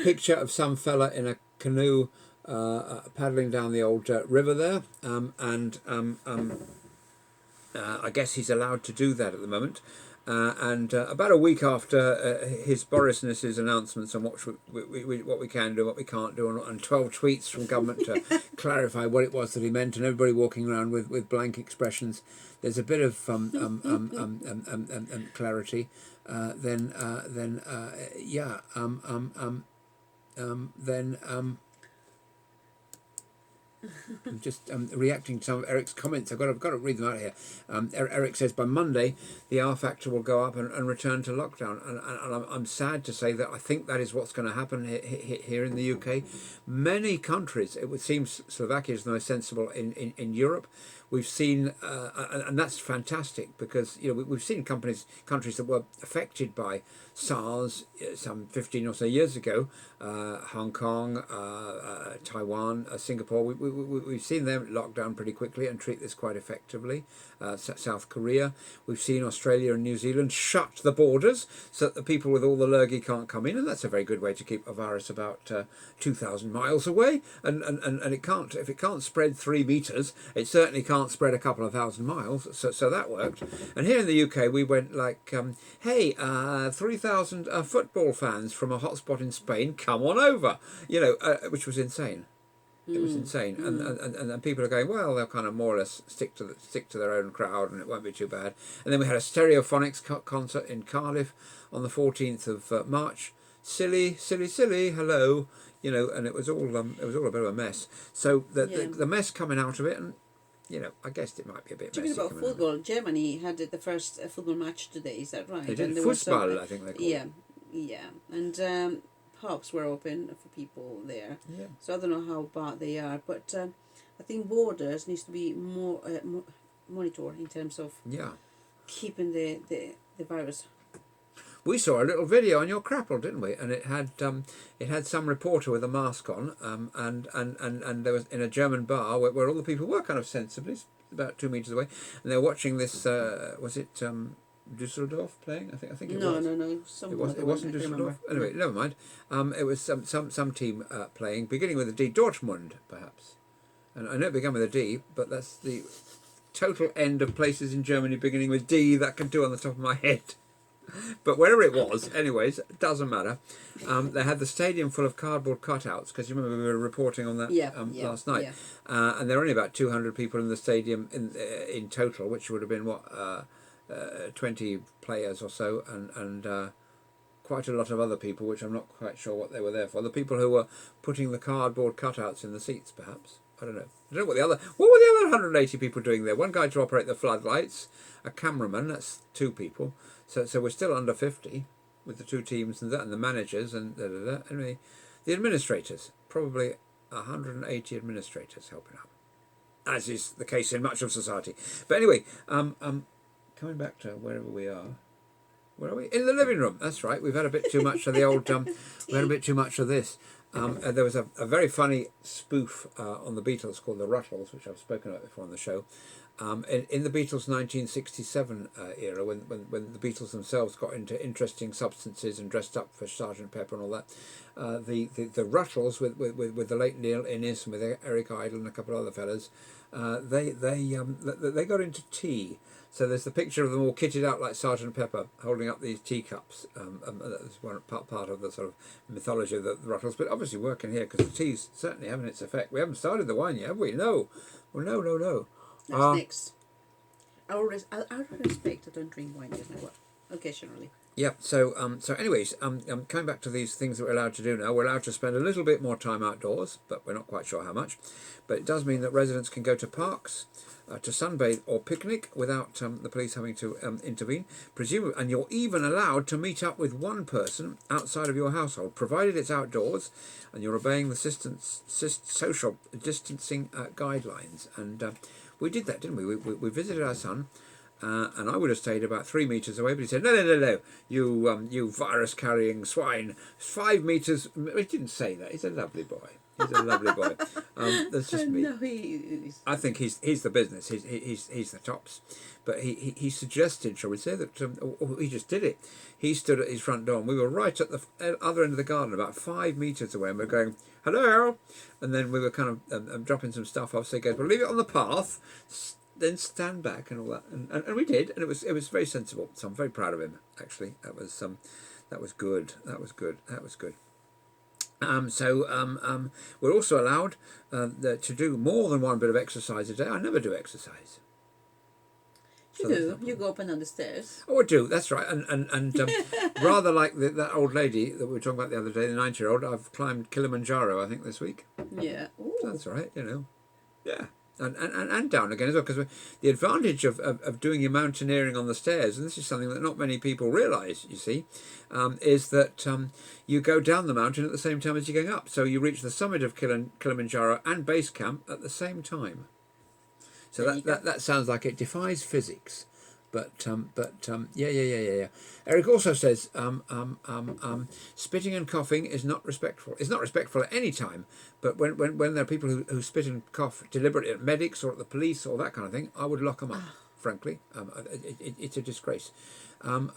picture of some fella in a canoe paddling down the old river there, I guess he's allowed to do that at the moment. And about a week after his Borisness's announcements on what we can do, what we can't do, and 12 tweets from government to clarify what it was that he meant, and everybody walking around with blank expressions, there's a bit of clarity. I'm just reacting to some of Eric's comments. I've got to read them out here. Eric says by Monday the R factor will go up and return to lockdown, and I'm sad to say that I think that is what's going to happen here in the UK. Many countries, it would seem Slovakia is the most sensible in Europe. We've seen, and that's fantastic, because you know we've seen countries that were affected by SARS some 15 or so years ago, Hong Kong, Taiwan, Singapore. We've seen them lock down pretty quickly and treat this quite effectively. South Korea. We've seen Australia and New Zealand shut the borders so that the people with all the lurgy can't come in, and that's a very good way to keep a virus about 2,000 miles away. And it can't, if it can't spread 3 meters, it certainly can't spread a couple of thousand miles. So that worked. And here in the UK, we went like, hey, 3,000 football fans from a hotspot in Spain, come on over, you know, which was insane. It was insane, and people are going, well, they'll kind of more or less stick to their own crowd, and it won't be too bad. And then we had a Stereophonics concert in Cardiff on the 14th of March. Silly, hello, you know, and it was all a bit of a mess. So the mess coming out of it, and you know, I guessed it might be a bit messy.
Talking about football, Germany had the first football match today. Is that right?
They did football, I think they called it.
Yeah, and pubs were open for people there.
Yeah.
So I don't know how bad they are, but I think borders needs to be more monitored in terms of keeping the virus.
We saw a little video on your Crapple, didn't we? And it had some reporter with a mask on, and there was in a German bar where all the people were kind of sensibly about 2 meters away, and they were watching this. Was it Düsseldorf playing? I think it was.
No.
It wasn't Düsseldorf. Anyway, never mind. It was some team playing, beginning with a D, Dortmund perhaps, and I know it began with a D, but that's the total end of places in Germany beginning with D that I can do on the top of my head. But wherever it was, anyways, it doesn't matter. They had the stadium full of cardboard cutouts, because you remember we were reporting on that last night. Yeah. And there were only about 200 people in the stadium in total, which would have been 20 players or so, and quite a lot of other people, which I'm not quite sure what they were there for. The people who were putting the cardboard cutouts in the seats, perhaps. I don't know. I don't know what were the other 180 people doing there? One guy to operate the floodlights, a cameraman, that's 2 people. So we're still under 50 with the 2 teams and the managers and Anyway, the administrators, probably 180 administrators helping out, as is the case in much of society. But anyway, coming back to wherever we are. Where are we? In the living room. That's right. We've had a bit too much of the old. We had a bit too much of this. There was a very funny spoof on the Beatles called The Ruttles, which I've spoken about before on the show. In the Beatles' 1967 era, when the Beatles themselves got into interesting substances and dressed up for Sergeant Pepper and all that, the Ruttles with the late Neil Innes and with Eric Idle and a couple of other fellas, they got into tea. So there's the picture of them all kitted out like Sergeant Pepper, holding up these teacups. That's one part of the sort of mythology of the Ruttles, but obviously working here because the tea's certainly having its effect. We haven't started the wine yet, have we? No. Well, no.
That's next. Out of respect, I don't drink wine just now, occasionally.
Yeah. So anyways, coming back to these things that we're allowed to do now, we're allowed to spend a little bit more time outdoors, but we're not quite sure how much. But it does mean that residents can go to parks, to sunbathe or picnic without the police having to intervene. And you're even allowed to meet up with one person outside of your household, provided it's outdoors, and you're obeying the social distancing guidelines. And we did that, didn't we? We visited our son. And I would have stayed about 3 meters away, but he said, no, you virus-carrying swine, 5 meters. He didn't say that. He's a lovely boy. He's a lovely boy. That's just me.
No, he is.
I think he's the business. He's the tops. But he suggested, shall we say, that or he just did it. He stood at his front door, and we were right at the other end of the garden, about 5 meters away, and we were going, hello, and then we were kind of dropping some stuff off. So he goes, well, leave it on the path. Then stand back and all that, and we did, and it was very sensible. So I'm very proud of him. Actually, that was good. We're also allowed to do more than one bit of exercise a day. I never do exercise.
You do. You go up and down the stairs.
Oh, I do. That's right. And rather like that old lady that we were talking about the other day, the 90-year-old, I've climbed Kilimanjaro, I think, this week.
Yeah. Ooh.
So that's all right. Yeah. And down again as well, because the advantage of doing your mountaineering on the stairs, and this is something that not many people realise, you see, is that you go down the mountain at the same time as you're going up. So you reach the summit of Kilimanjaro and base camp at the same time. So that sounds like it defies physics. But yeah. Eric also says spitting and coughing is not respectful. It's not respectful at any time, but when there are people who spit and cough deliberately at medics or at the police or that kind of thing, I would lock them up. Frankly, it's a disgrace. And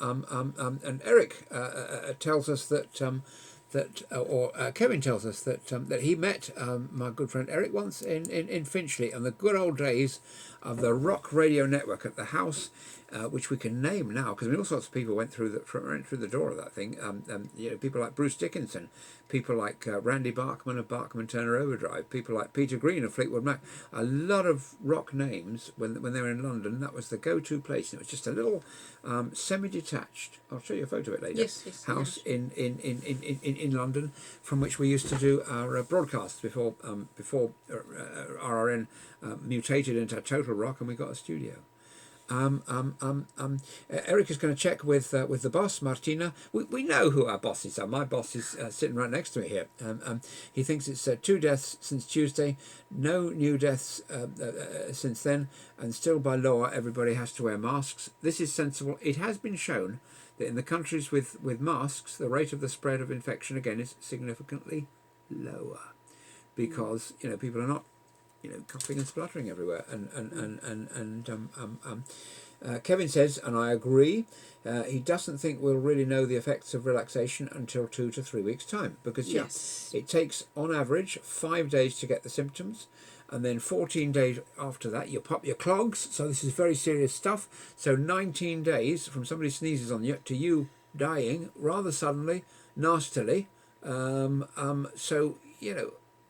Eric tells us that. Kevin tells us that he met my good friend Eric once in Finchley on the good old days of the Rock Radio Network at the house, which we can name now because all sorts of people went through the door of that thing. People like Bruce Dickinson, people like Randy Bachman of Bachman Turner Overdrive, people like Peter Green of Fleetwood Mac. A lot of rock names when they were in London. That was the go-to place. And it was just a little semi-detached. I'll show you a photo of it later.
Yes,
house in London, from which we used to do our broadcasts before RRN mutated into Total Rock, and we got a studio. Eric is going to check with the boss, Martina. We know who our bosses are. My boss is sitting right next to me here. He thinks it's 2 deaths since Tuesday, no new deaths since then, and still by law everybody has to wear masks. This is sensible. It has been shown that in the countries with masks, the rate of the spread of infection again is significantly lower, because people are not coughing and spluttering everywhere. Kevin says, and I agree, he doesn't think we'll really know the effects of relaxation until 2 to 3 weeks' time, because it takes on average 5 days to get the symptoms, and then 14 days after that you pop your clogs. So this is very serious stuff. So 19 days from somebody sneezes on you to you dying rather suddenly, nastily.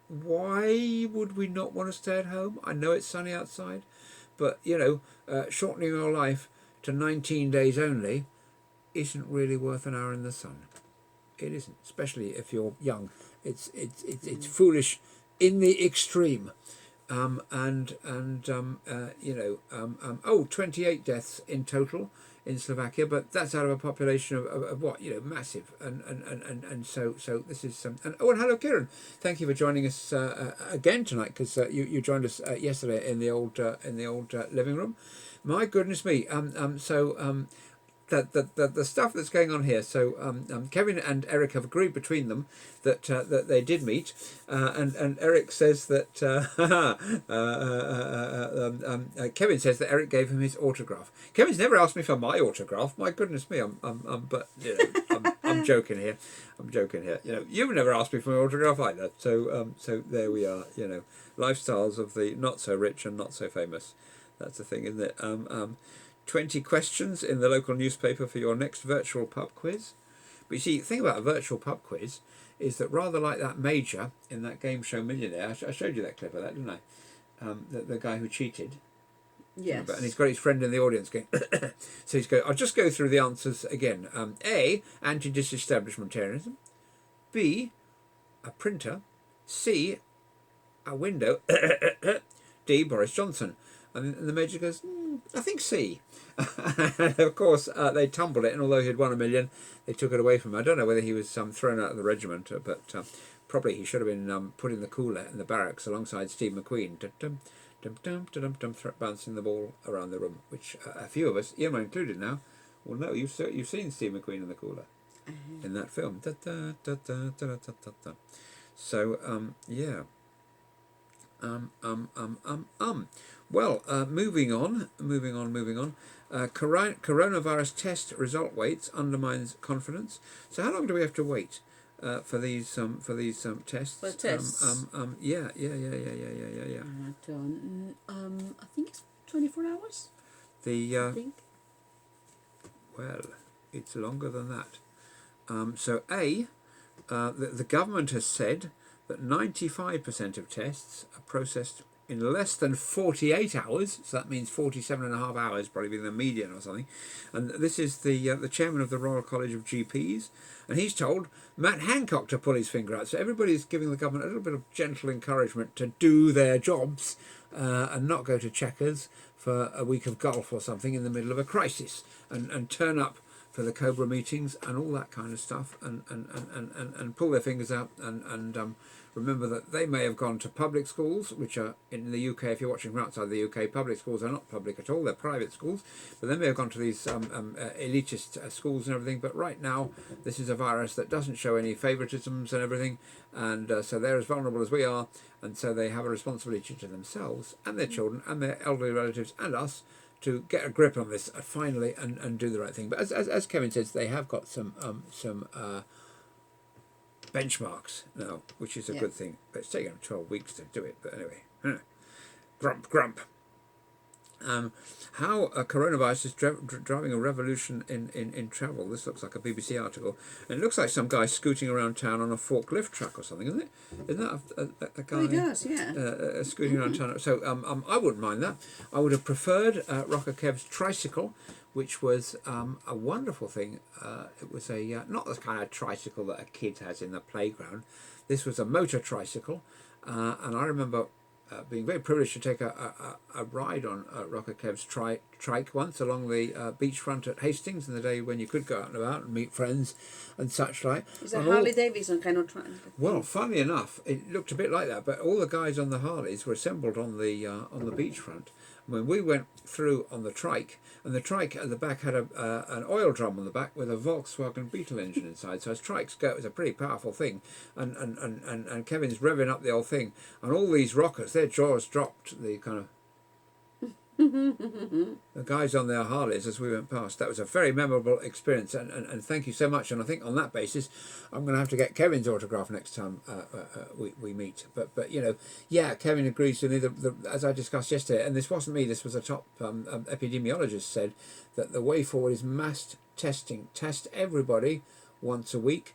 Why would we not want to stay at home? I know it's sunny outside, but shortening your life to 19 days only isn't really worth an hour in the sun. It isn't, especially if you're young. It's foolish in the extreme. 28 deaths in total in Slovakia, but that's out of a population of what, massive, and so this is and hello Kieran, thank you for joining us again tonight, because you joined us yesterday in the old living room. My goodness me, the stuff that's going on here. So Kevin and Eric have agreed between them that they did meet, and Eric says that Kevin says that Eric gave him his autograph. Kevin's never asked me for my autograph. My goodness me, but you know, I'm joking here. I'm joking here. You know, you've never asked me for my autograph either. So so there we are. You know, lifestyles of the not so rich and not so famous. That's the thing, isn't it? 20 questions in the local newspaper for your next virtual pub quiz. But you see, the thing about a virtual pub quiz is that rather like that Major in that game show Millionaire, I showed you that clip of that, didn't I? The guy who cheated.
Yes.
And he's got his friend in the audience going, so he's going, I'll just go through the answers again. A, anti-disestablishmentarianism. B, a printer. C, a window. D, Boris Johnson. And the Major goes, I think C. And of course, they tumbled it, and although he'd won $1 million, they took it away from him. I don't know whether he was thrown out of the regiment, but probably he should have been put in the cooler in the barracks alongside Steve McQueen, bouncing the ball around the room, which a few of us, Irma included now, will know. You've seen Steve McQueen in the cooler in that film. So, yeah. Well, moving on. Coronavirus test result waits undermines confidence. So how long do we have to wait for these tests?
For tests?
Yeah.
I think it's 24 hours. I think.
Well, it's longer than that. So the government has said that 95% of tests are processed in less than 48 hours, so that means 47.5 hours, probably being the median or something. And this is the chairman of the Royal College of GPs, and he's told Matt Hancock to pull his finger out. So everybody's giving the government a little bit of gentle encouragement to do their jobs and not go to Chequers for a week of golf or something in the middle of a crisis, and turn up for the Cobra meetings and all that kind of stuff, and pull their fingers out and remember that they may have gone to public schools, which are in the UK, if you're watching from outside the UK, public schools are not public at all, they're private schools, but they may have gone to these elitist schools and everything, but right now this is a virus that doesn't show any favouritisms and everything, and so they're as vulnerable as we are, and so they have a responsibility to themselves and their children and their elderly relatives and us to get a grip on this finally and do the right thing. But as Kevin says, they have got some benchmarks now, which is a good thing. But it's taken them 12 weeks to do it. But anyway, grump. How a coronavirus is driving a revolution in travel. This looks like a BBC article. And it looks like some guy scooting around town on a forklift truck or something, isn't it? Isn't that a guy?
Oh, he does, yeah.
Scooting around town. So I wouldn't mind that. I would have preferred Rocker Kev's tricycle, which was a wonderful thing. It was a not the kind of tricycle that a kid has in the playground. This was a motor tricycle, and I remember being very privileged to take a ride on Rocker Kev's trike once along the beachfront at Hastings in the day when you could go out and about and meet friends and such like.
It's a Harley Davidson kind of trike.
Well, funnily enough, it looked a bit like that, but all the guys on the Harleys were assembled on the beachfront. When we went through on the trike, and the trike at the back had an oil drum on the back with a Volkswagen Beetle engine inside. So as trikes go, it was a pretty powerful thing. And Kevin's revving up the old thing, and all these rockers, their jaws dropped. The kind of the guys on their Harleys as we went past. That was a very memorable experience, and thank you so much. And I think on that basis, I'm going to have to get Kevin's autograph next time we meet. But you know, yeah, Kevin agrees with me. As I discussed yesterday, and this wasn't me, this was a top epidemiologist said that the way forward is mass testing. Test everybody once a week.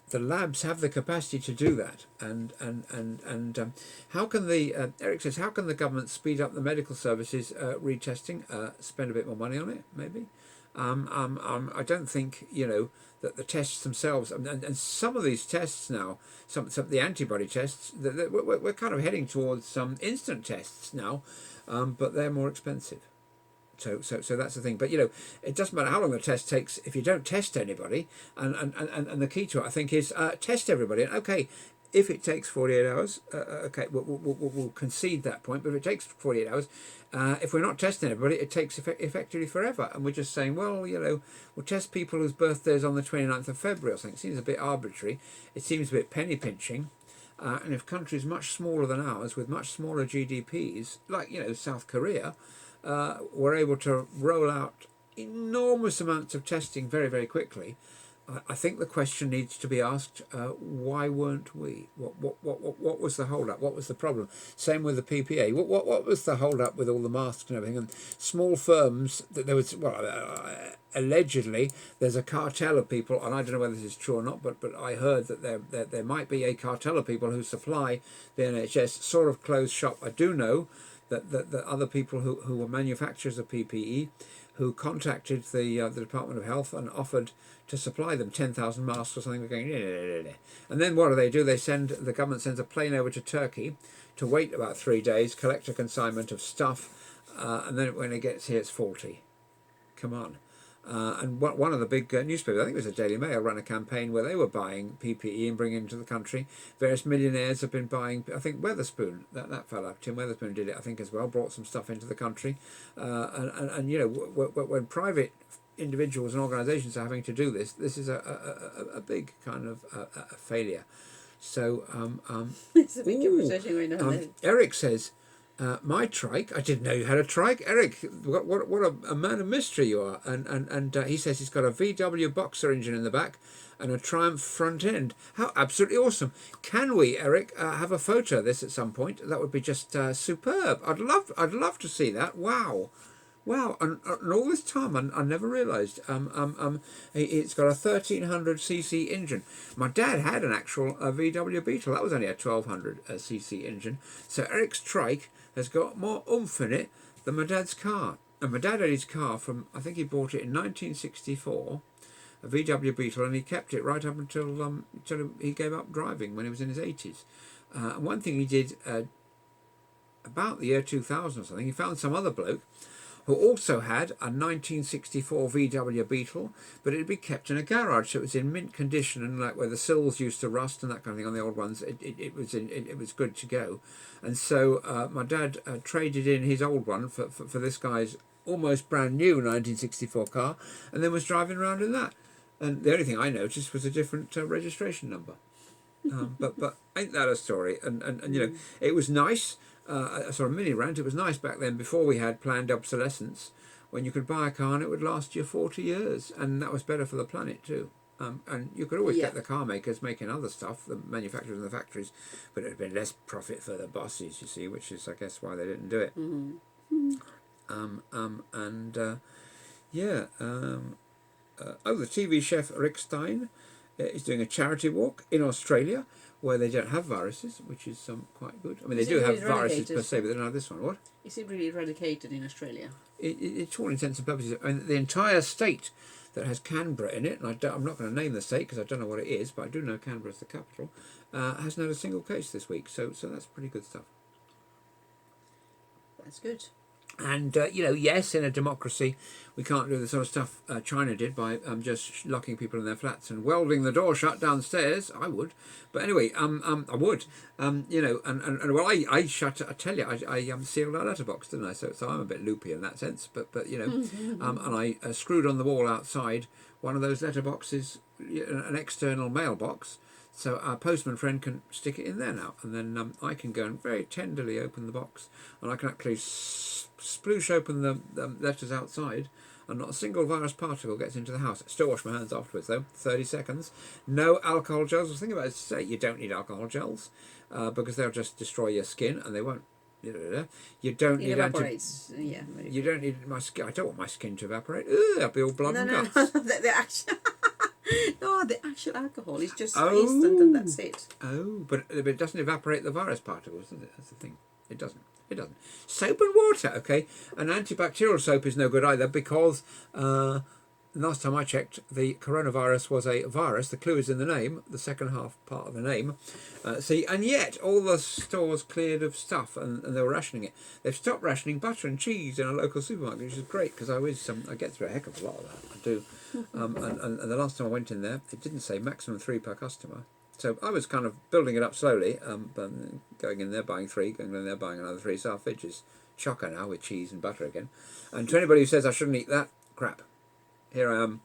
The labs have the capacity to do that, and how can the Eric says, how can the government speed up the medical services retesting? Spend a bit more money on it, maybe. I don't think that the tests themselves, and some of these tests now, some of the antibody tests, we're kind of heading towards some instant tests now, but they're more expensive. So that's the thing. But it doesn't matter how long the test takes if you don't test anybody. And the key to it, I think, is test everybody. And okay, if it takes 48 hours, okay, we'll concede that point. But if it takes 48 hours, if we're not testing everybody, it takes effectively forever. And we're just saying, well, you know, we'll test people whose birthday is on the 29th of February or something. It seems a bit arbitrary. It seems a bit penny pinching. And if countries much smaller than ours, with much smaller GDPs, like, you know, South Korea, were able to roll out enormous amounts of testing very, very quickly, I think the question needs to be asked: why weren't we? What was the hold up? What was the problem? Same with the PPA. What was the hold up with all the masks and everything? And small firms that there was, well, allegedly there's a cartel of people, and I don't know whether this is true or not, but I heard that there might be a cartel of people who supply the NHS, sort of closed shop. I do know that other people who were manufacturers of PPE, who contacted the Department of Health and offered to supply them 10,000 masks or something. We're going, and then what do? The government sends a plane over to Turkey to wait about 3 days, collect a consignment of stuff, and then when it gets here, it's faulty. Come on. And one of the big newspapers, I think it was the Daily Mail, ran a campaign where they were buying PPE and bringing it into the country. Various millionaires have been buying, I think Weatherspoon, that fella, Tim Weatherspoon did it, I think, as well, brought some stuff into the country. And you know, when private individuals and organisations are having to do this, this is a big kind of a failure. So
It's a big conversation going on there.
Eric says, my trike, I didn't know you had a trike. Eric, what a man of mystery you are. And he says he's got a VW Boxer engine in the back and a Triumph front end. How absolutely awesome. Can we, Eric, have a photo of this at some point? That would be just superb. I'd love to see that. Wow. And all this time I never realised it's got a 1300cc engine. My dad had an actual VW Beetle. That was only a 1200cc engine. So Eric's trike has got more oomph in it than my dad's car. And my dad had his car from, I think he bought it in 1964, a VW Beetle, and he kept it right up until he gave up driving when he was in his 80s. And one thing he did about the year 2000 or something, he found some other bloke who also had a 1964 VW Beetle, but it had been kept in a garage, so it was in mint condition, and like where the sills used to rust and that kind of thing on the old ones, it was good to go. And so my dad traded in his old one for this guy's almost brand new 1964 car, and then was driving around in that. And the only thing I noticed was a different registration number. But ain't that a story? And you know, it was nice. Sort of mini rant. It was nice back then, before we had planned obsolescence, when you could buy a car and it would last you 40 years, and that was better for the planet too. And you could always get the car makers making other stuff, the manufacturers and the factories, but it had been less profit for the bosses, you see, which is, I guess, why they didn't do it. The TV chef Rick Stein is doing a charity walk in Australia, where they don't have viruses, which is quite good. I mean, they do have viruses per se, but they don't have this one. What?
Is it really eradicated in Australia?
It's to all intents and purposes. I mean, the entire state that has Canberra in it, and I'm not going to name the state because I don't know what it is, but I do know Canberra is the capital, hasn't had a single case this week. So that's pretty good stuff.
That's good.
And, you know, yes, in a democracy, we can't do the sort of stuff China did by just locking people in their flats and welding the door shut downstairs. I would. But anyway, I would. You know, and well, I tell you, I sealed our letterbox, didn't I? So I'm a bit loopy in that sense. But you know, and I screwed on the wall outside one of those letterboxes, an external mailbox, so our postman friend can stick it in there now, and then I can go and very tenderly open the box, and I can actually sploosh open the letters outside, and not a single virus particle gets into the house. I still wash my hands afterwards though, 30 seconds. No alcohol gels. I was thinking about it to say, you don't need alcohol gels because they'll just destroy your skin, and they won't. You don't need
evaporates.
You don't need my skin. I don't want my skin to evaporate. Ugh, I'll be all blood and guts.
The actual alcohol is just instant, and that's it.
Oh, but it doesn't evaporate the virus particles, does it? That's the thing. It doesn't. Soap and water, okay. And antibacterial soap is no good either, because last time I checked, the coronavirus was a virus. The clue is in the name, the second half part of the name. And yet all the stores cleared of stuff, and they were rationing it. They've stopped rationing butter and cheese in a local supermarket, which is great, because I get through a heck of a lot of that. I do. And the last time I went in there, it didn't say maximum 3 per customer. So I was kind of building it up slowly, but going in there, buying 3, going in there, buying another 3. Sausage is chocker now with cheese and butter again. And to anybody who says I shouldn't eat that, crap. Here I am,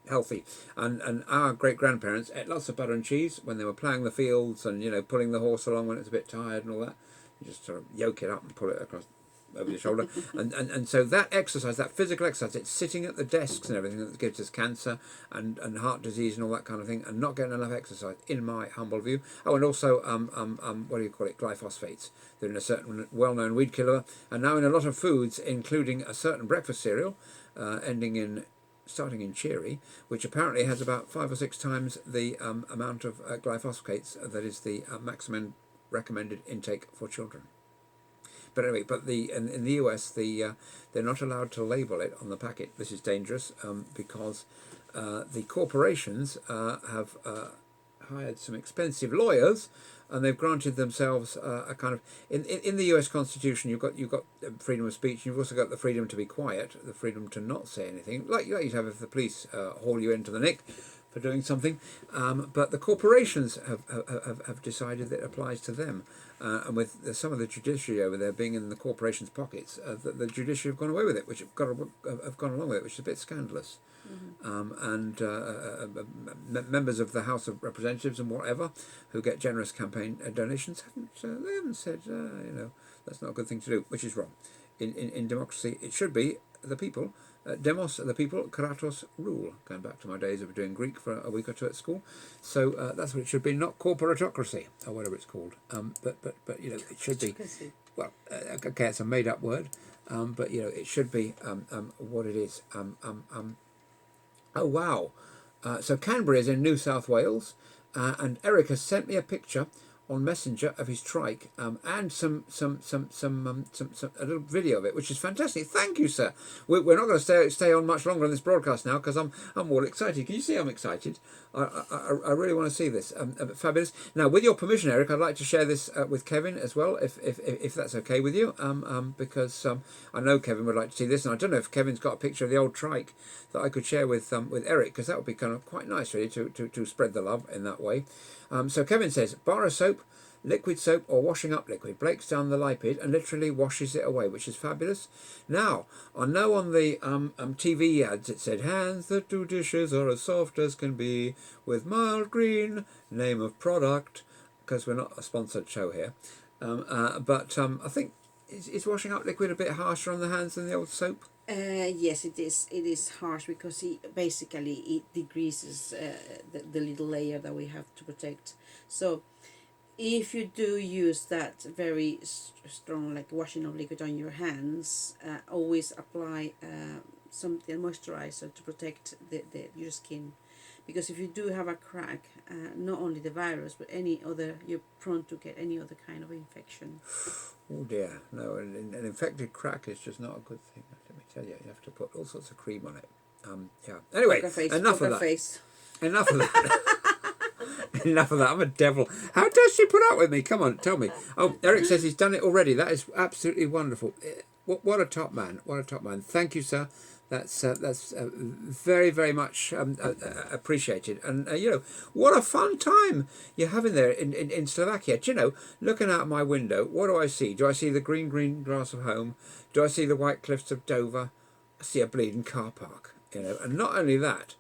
healthy. And our great-grandparents ate lots of butter and cheese when they were ploughing the fields and, pulling the horse along when it's a bit tired and all that. You just sort of yoke it up and pull it across over your shoulder. And so that exercise, that physical exercise, it's sitting at the desks and everything that gives us cancer and heart disease and all that kind of thing, and not getting enough exercise, in my humble view. Oh, and also, what do you call it, glyphosates. They're in a certain well-known weed killer, and now in a lot of foods, including a certain breakfast cereal, starting in Cheery, which apparently has about 5 or 6 times the amount of glyphosates that is the maximum recommended intake for children. But anyway, in the US, they're not allowed to label it on the packet. This is dangerous because the corporations have hired some expensive lawyers, and they've granted themselves a kind of in the US Constitution. You've got freedom of speech. You've also got the freedom to be quiet, the freedom to not say anything, like you'd have if the police haul you into the nick for doing something. But the corporations have decided that it applies to them. And with some of the judiciary over there being in the corporations' pockets, the judiciary have gone away with it, which have gone along with it, which is a bit scandalous. And members of the House of Representatives and whatever who get generous campaign donations haven't said that's not a good thing to do, which is wrong. In democracy, it should be the people. Demos, the people, kratos, rule. Going back to my days of doing Greek for a week or 2 at school, so that's what it should be, not corporatocracy or whatever it's called. But it should be. Well, okay, it's a made-up word, but it should be what it is. Oh wow! So Canberra is in New South Wales, and Eric has sent me a picture on Messenger of his trike, and some a little video of it, which is fantastic. Thank you, sir. We're not going to stay on much longer on this broadcast now because I'm all excited. Can you see I'm excited? I really want to see this. Fabulous. Now, with your permission, Eric, I'd like to share this with Kevin as well, if that's okay with you, because I know Kevin would like to see this, and I don't know if Kevin's got a picture of the old trike that I could share with Eric, because that would be kind of quite nice, really, to spread the love in that way. So Kevin says, bar of soap, liquid soap or washing up liquid breaks down the lipid and literally washes it away, which is fabulous. Now, I know on the TV ads it said, hands that do dishes are as soft as can be with mild green, name of product, because we're not a sponsored show here. But I think, is washing up liquid a bit harsher on the hands than the old soap?
Yes, it is. It is harsh because it decreases the little layer that we have to protect. So, if you do use that very strong, like washing of liquid on your hands, always apply something moisturizer to protect your skin, because if you do have a crack, not only the virus but you're prone to get any other kind of infection.
Oh dear, no, an infected crack is just not a good thing. Let me tell you, you have to put all sorts of cream on it. Yeah. Anyway, enough of that. Enough of that. Enough of that. I'm a devil. How does she put up with me? Come on, tell me. Oh, Eric says he's done it already. That is absolutely wonderful. What a top man. What a top man. Thank you, sir. That's very, very much appreciated. And, what a fun time you're having there in Slovakia. Do you know, looking out my window, what do I see? Do I see the green grass of home? Do I see the white cliffs of Dover? I see a bleeding car park, And not only that,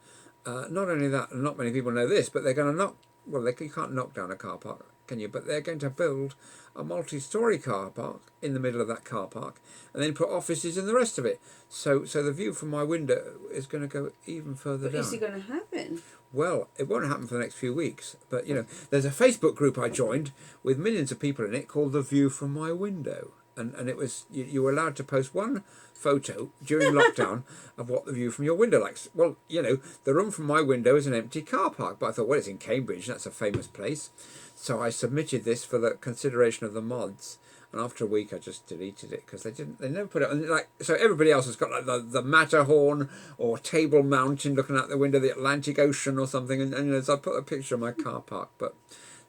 and not many people know this, but they're going to you can't knock down a car park, can you? But they're going to build a multi-storey car park in the middle of that car park and then put offices in the rest of it. So the view from my window is going to go even further down.
Is it going to happen?
Well, it won't happen for the next few weeks. But, there's a Facebook group I joined with millions of people in it called The View from My Window. And it was, you were allowed to post one photo during lockdown of what the view from your window likes. Well, the room from my window is an empty car park, but I thought, well, it's in Cambridge, that's a famous place. So I submitted this for the consideration of the mods, and after a week I just deleted it because they never put it on. So everybody else has got like the Matterhorn or Table Mountain looking out the window, the Atlantic Ocean or something, and so I put a picture of my car park, but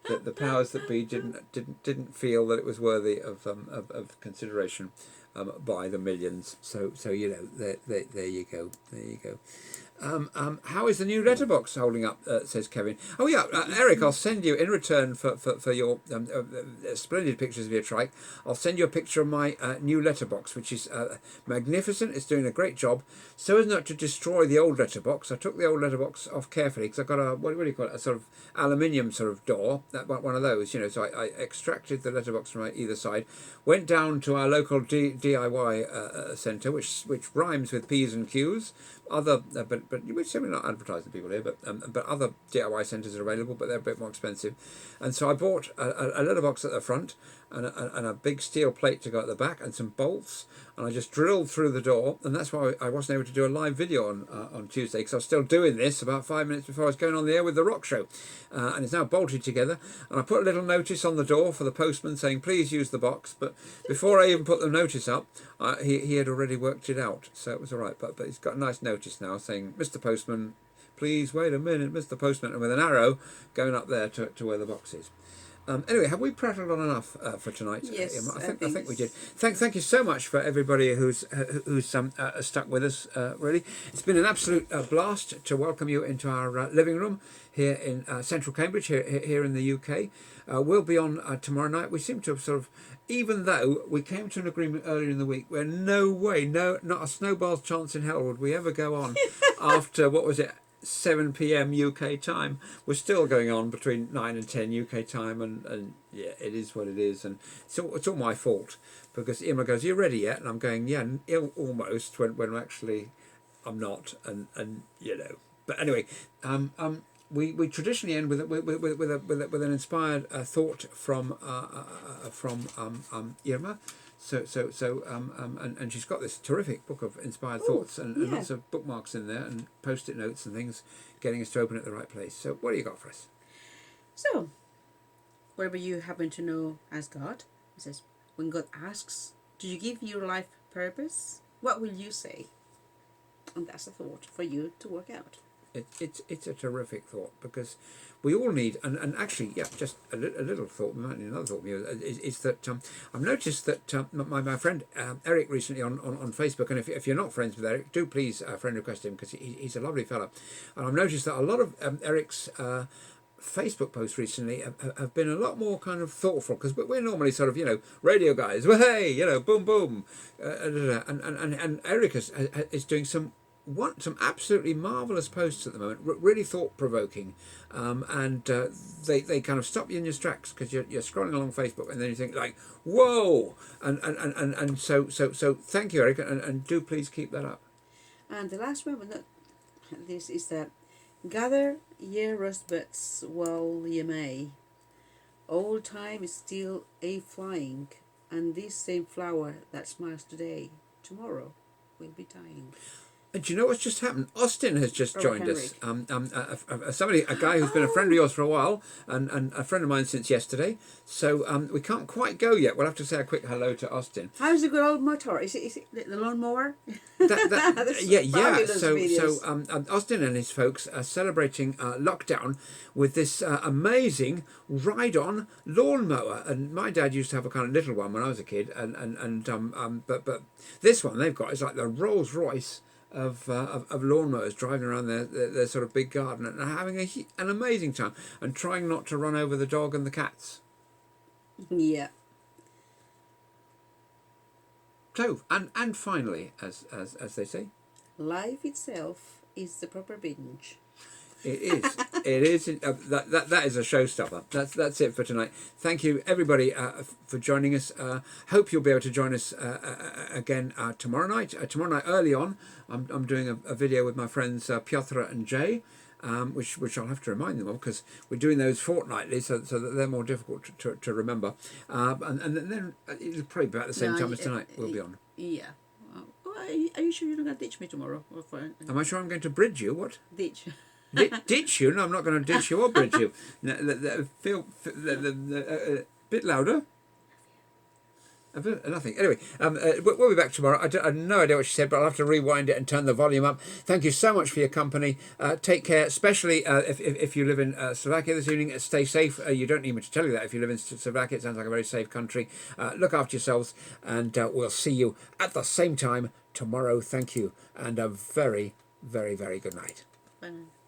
the powers that be didn't feel that it was worthy of consideration by the millions. So there you go. How is the new letterbox holding up? Says Kevin. Oh yeah, Eric, I'll send you in return for your splendid pictures of your trike. I'll send you a picture of my new letterbox, which is magnificent. It's doing a great job. So as not to destroy the old letterbox, I took the old letterbox off carefully because I got a what do you call it? A sort of aluminium sort of door, one of those, you know. So I extracted the letterbox from either side, went down to our local DIY centre, which rhymes with P's and Q's. Other, but we're certainly not advertising people here, but other DIY centres are available, but they're a bit more expensive. And so I bought a letterbox at the front and a big steel plate to go at the back and some bolts, and I just drilled through the door, and that's why I wasn't able to do a live video on Tuesday, because I was still doing this about 5 minutes before I was going on the air with the rock show, and it's now bolted together. And I put a little notice on the door for the postman saying please use the box, but before I even put the notice up, he had already worked it out, so it was all right. But he's got a nice notice now saying, Mr. Postman, please wait a minute, Mr. Postman, and with an arrow going up there to where the box is. Anyway, have we prattled on enough for tonight?
Yes,
I think we did. Thank you so much for everybody who's stuck with us. Really, it's been an absolute blast to welcome you into our living room here in central Cambridge, here in the UK. We'll be on tomorrow night. We seem to have sort of, even though we came to an agreement earlier in the week where no way, not a snowball's chance in hell would we ever go on after, what was it, 7 p.m. UK time. We're still going on between 9 and 10 UK time, and yeah, it is what it is, and it's all my fault, because Emma goes, "Are you ready yet?" And I'm going, "Yeah, almost," when actually I'm not, and you know. But anyway, we traditionally end with an inspired thought from Irma. And she's got this terrific book of inspired thoughts and lots of bookmarks in there and post-it notes and things, getting us to open at the right place. So what do you got for us?
So, wherever you happen to know as God, it says, when God asks, do you give your life purpose? What will you say? And that's a thought for you to work out.
It's a terrific thought, because we all need, and actually, yeah, just a little thought, we might need another thought, is that I've noticed that my friend Eric recently on Facebook, and if you're not friends with Eric, do please friend request him, because he's a lovely fellow. And I've noticed that a lot of Eric's Facebook posts recently have been a lot more kind of thoughtful, because we're normally sort of, you know, radio guys, well, hey, you know, boom boom, and Eric is doing some absolutely marvellous posts at the moment, really thought-provoking, and they kind of stop you in your tracks, because you're scrolling along Facebook, and then you think like, whoa, and so thank you, Eric, and do please keep that up.
And the last one, but not this, is that gather ye rosebuds while ye may. Old time is still a flying, and this same flower that smiles today, tomorrow will be dying.
And do you know what's just happened? Austin has just joined us. A guy who's been a friend of yours for a while, and a friend of mine since yesterday. So we can't quite go yet. We'll have to say a quick hello to Austin.
How's the good old motor? Is it the lawnmower?
Yeah. So Austin and his folks are celebrating lockdown with this amazing ride-on lawnmower. And my dad used to have a kind of little one when I was a kid, but this one they've got is like the Rolls Royce of lawnmowers, driving around their sort of big garden and having an amazing time, and trying not to run over the dog and the cats.
Yeah.
So and finally, as they say,
life itself is the proper binge.
It is. It is. That is a showstopper. That's it for tonight. Thank you, everybody, for joining us. Hope you'll be able to join us again tomorrow night. Tomorrow night early on, I'm doing a video with my friends Piotr and Jay, which I'll have to remind them of, because we're doing those fortnightly, so that they're more difficult to remember. And then it'll probably be about the same time as tonight. We'll be on.
Yeah. Are you sure you're not going to ditch me tomorrow?
Am I sure I'm going to bridge you? What?
Ditch.
Ditch you? No, I'm not going to ditch you or bridge you. Feel a bit louder. Nothing. Anyway, we'll be back tomorrow. I have no idea what she said, but I'll have to rewind it and turn the volume up. Thank you so much for your company. Take care, especially if you live in Slovakia this evening. Stay safe. You don't need me to tell you that. If you live in Slovakia, it sounds like a very safe country. Look after yourselves, and we'll see you at the same time tomorrow. Thank you, and a very, very, very good night.
Bye now.